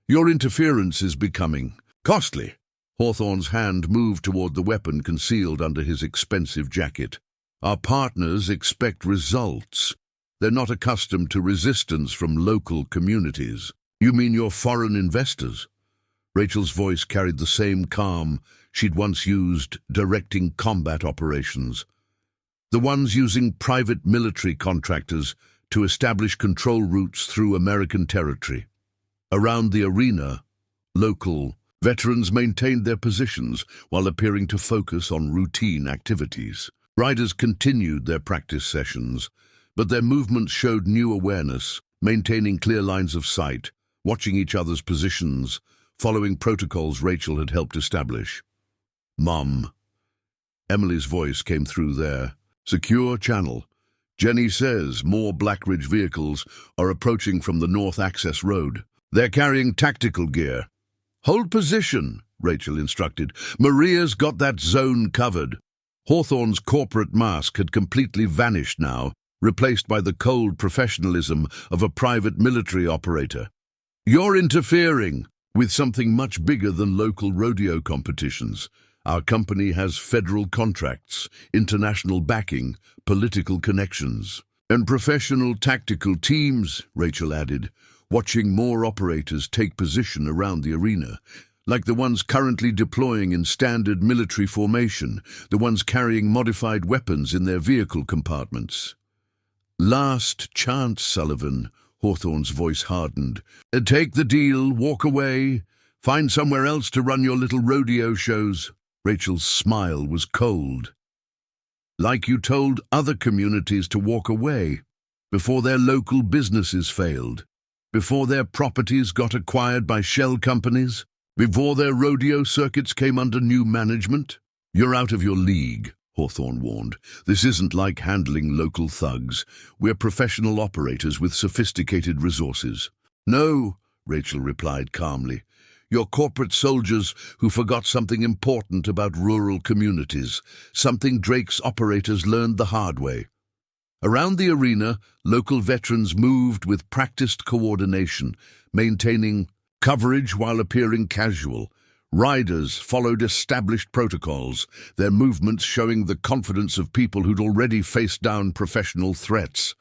Your interference is becoming costly. Hawthorne's hand moved toward the weapon concealed under his expensive jacket. Our partners expect results. They're not accustomed to resistance from local communities. You mean your foreign investors? Rachel's voice carried the same calm she'd once used directing combat operations. The ones using private military contractors to establish control routes through American territory. Around the arena, local veterans maintained their positions while appearing to focus on routine activities. Riders continued their practice sessions, but their movements showed new awareness, maintaining clear lines of sight, watching each other's positions, following protocols Rachel had helped establish. Mom. Emily's voice came through there. Secure channel. Jenny says more Black Ridge vehicles are approaching from the North Access Road. They're carrying tactical gear. Hold position, Rachel instructed. Maria's got that zone covered. Hawthorne's corporate mask had completely vanished now, replaced by the cold professionalism of a private military operator. You're interfering with something much bigger than local rodeo competitions. Our company has federal contracts, international backing, political connections, and professional tactical teams, Rachel added, watching more operators take position around the arena, like the ones currently deploying in standard military formation, the ones carrying modified weapons in their vehicle compartments. Last chance, Sullivan, Hawthorne's voice hardened. Take the deal, walk away, find somewhere else to run your little rodeo shows. Rachel's smile was cold. Like you told other communities to walk away, before their local businesses failed, before their properties got acquired by shell companies, before their rodeo circuits came under new management. You're out of your league, Hawthorne warned. This isn't like handling local thugs. We're professional operators with sophisticated resources. No, Rachel replied calmly. You're corporate soldiers who forgot something important about rural communities, something Drake's operators learned the hard way. Around the arena, local veterans moved with practiced coordination, maintaining coverage while appearing casual. Riders followed established protocols, their movements showing the confidence of people who'd already faced down professional threats.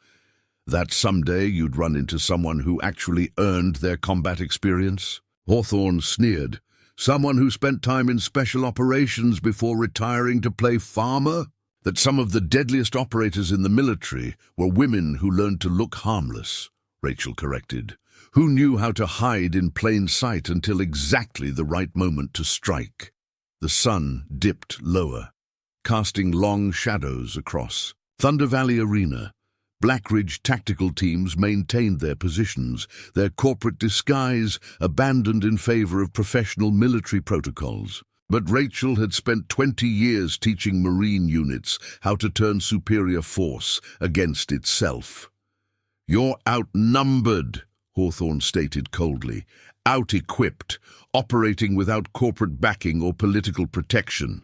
That someday you'd run into someone who actually earned their combat experience? Hawthorne sneered. Someone who spent time in special operations before retiring to play farmer? That some of the deadliest operators in the military were women who learned to look harmless, Rachel corrected. Who knew how to hide in plain sight until exactly the right moment to strike. The sun dipped lower, casting long shadows across Thunder Valley Arena. Black Ridge tactical teams maintained their positions, their corporate disguise abandoned in favor of professional military protocols. But Rachel had spent 20 years teaching Marine units how to turn superior force against itself. "You're outnumbered," Hawthorne stated coldly, "out-equipped, operating without corporate backing or political protection."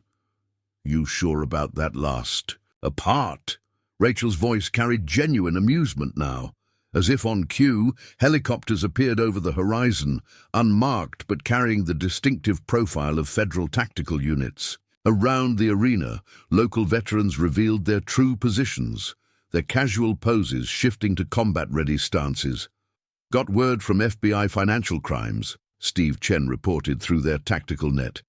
"You sure about that last?" "Apart." Rachel's voice carried genuine amusement now. As if on cue, helicopters appeared over the horizon, unmarked but carrying the distinctive profile of federal tactical units. Around the arena, local veterans revealed their true positions, their casual poses shifting to combat-ready stances. "Got word from FBI Financial Crimes," Steve Chen reported through their tactical net.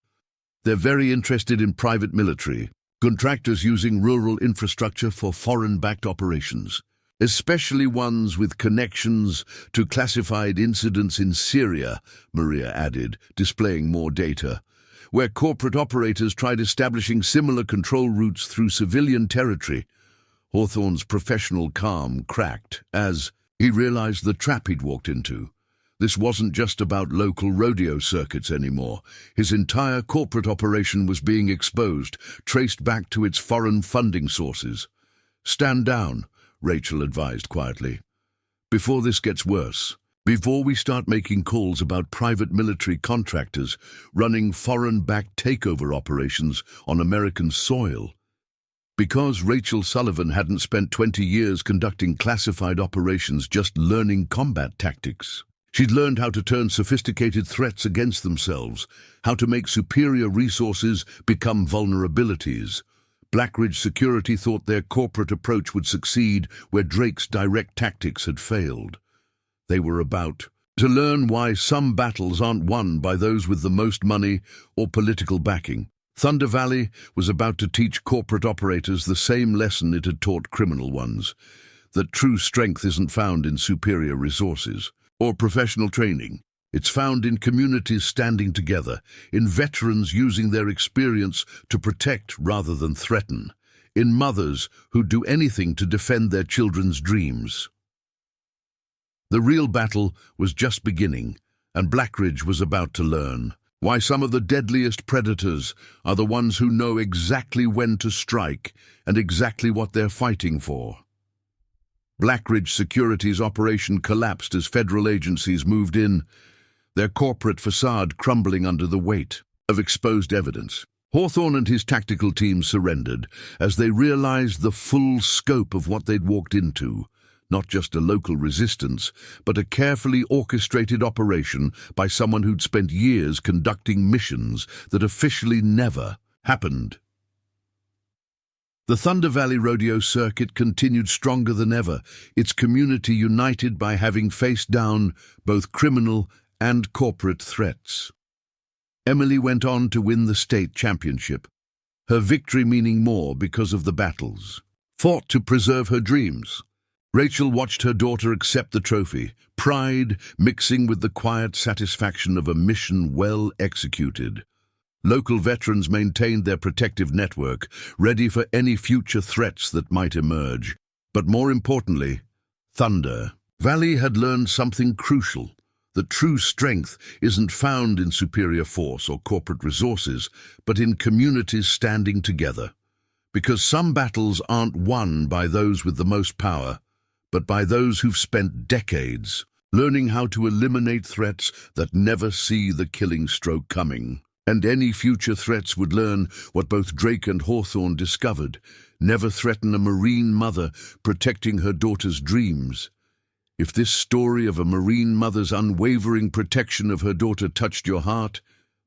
"They're very interested in private military, contractors using rural infrastructure for foreign-backed operations, especially ones with connections to classified incidents in Syria," Maria added, displaying more data, "where corporate operators tried establishing similar control routes through civilian territory." Hawthorne's professional calm cracked as he realized the trap he'd walked into. This wasn't just about local rodeo circuits anymore. His entire corporate operation was being exposed, traced back to its foreign funding sources. "Stand down," Rachel advised quietly. "Before this gets worse, before we start making calls about private military contractors running foreign-backed takeover operations on American soil." Because Rachel Sullivan hadn't spent 20 years conducting classified operations just learning combat tactics. She'd learned how to turn sophisticated threats against themselves, how to make superior resources become vulnerabilities. Black Ridge Security thought their corporate approach would succeed where Drake's direct tactics had failed. They were about to learn why some battles aren't won by those with the most money or political backing. Thunder Valley was about to teach corporate operators the same lesson it had taught criminal ones, that true strength isn't found in superior resources or professional training. It's found in communities standing together, in veterans using their experience to protect rather than threaten, in mothers who do anything to defend their children's dreams. The real battle was just beginning, and Black Ridge was about to learn why some of the deadliest predators are the ones who know exactly when to strike and exactly what they're fighting for. Black Ridge Security's operation collapsed as federal agencies moved in, their corporate facade crumbling under the weight of exposed evidence. Hawthorne and his tactical team surrendered as they realized the full scope of what they'd walked into, not just a local resistance, but a carefully orchestrated operation by someone who'd spent years conducting missions that officially never happened. The Thunder Valley Rodeo circuit continued stronger than ever, its community united by having faced down both criminal and corporate threats. Emily went on to win the state championship, her victory meaning more because of the battles fought to preserve her dreams. Rachel watched her daughter accept the trophy, pride mixing with the quiet satisfaction of a mission well executed. Local veterans maintained their protective network, ready for any future threats that might emerge. But more importantly, Thunder Valley had learned something crucial, that true strength isn't found in superior force or corporate resources, but in communities standing together. Because some battles aren't won by those with the most power, but by those who've spent decades learning how to eliminate threats that never see the killing stroke coming. And any future threats would learn what both Drake and Hawthorne discovered: never threaten a Marine mother protecting her daughter's dreams. If this story of a Marine mother's unwavering protection of her daughter touched your heart,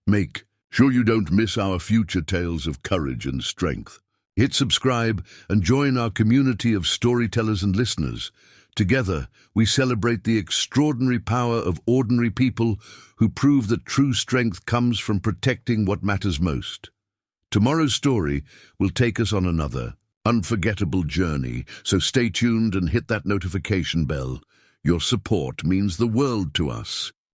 make sure you don't miss our future tales of courage and strength. Hit subscribe and join our community of storytellers and listeners. Together, we celebrate the extraordinary power of ordinary people who prove that true strength comes from protecting what matters most. Tomorrow's story will take us on another unforgettable journey, so stay tuned and hit that notification bell. Your support means the world to us.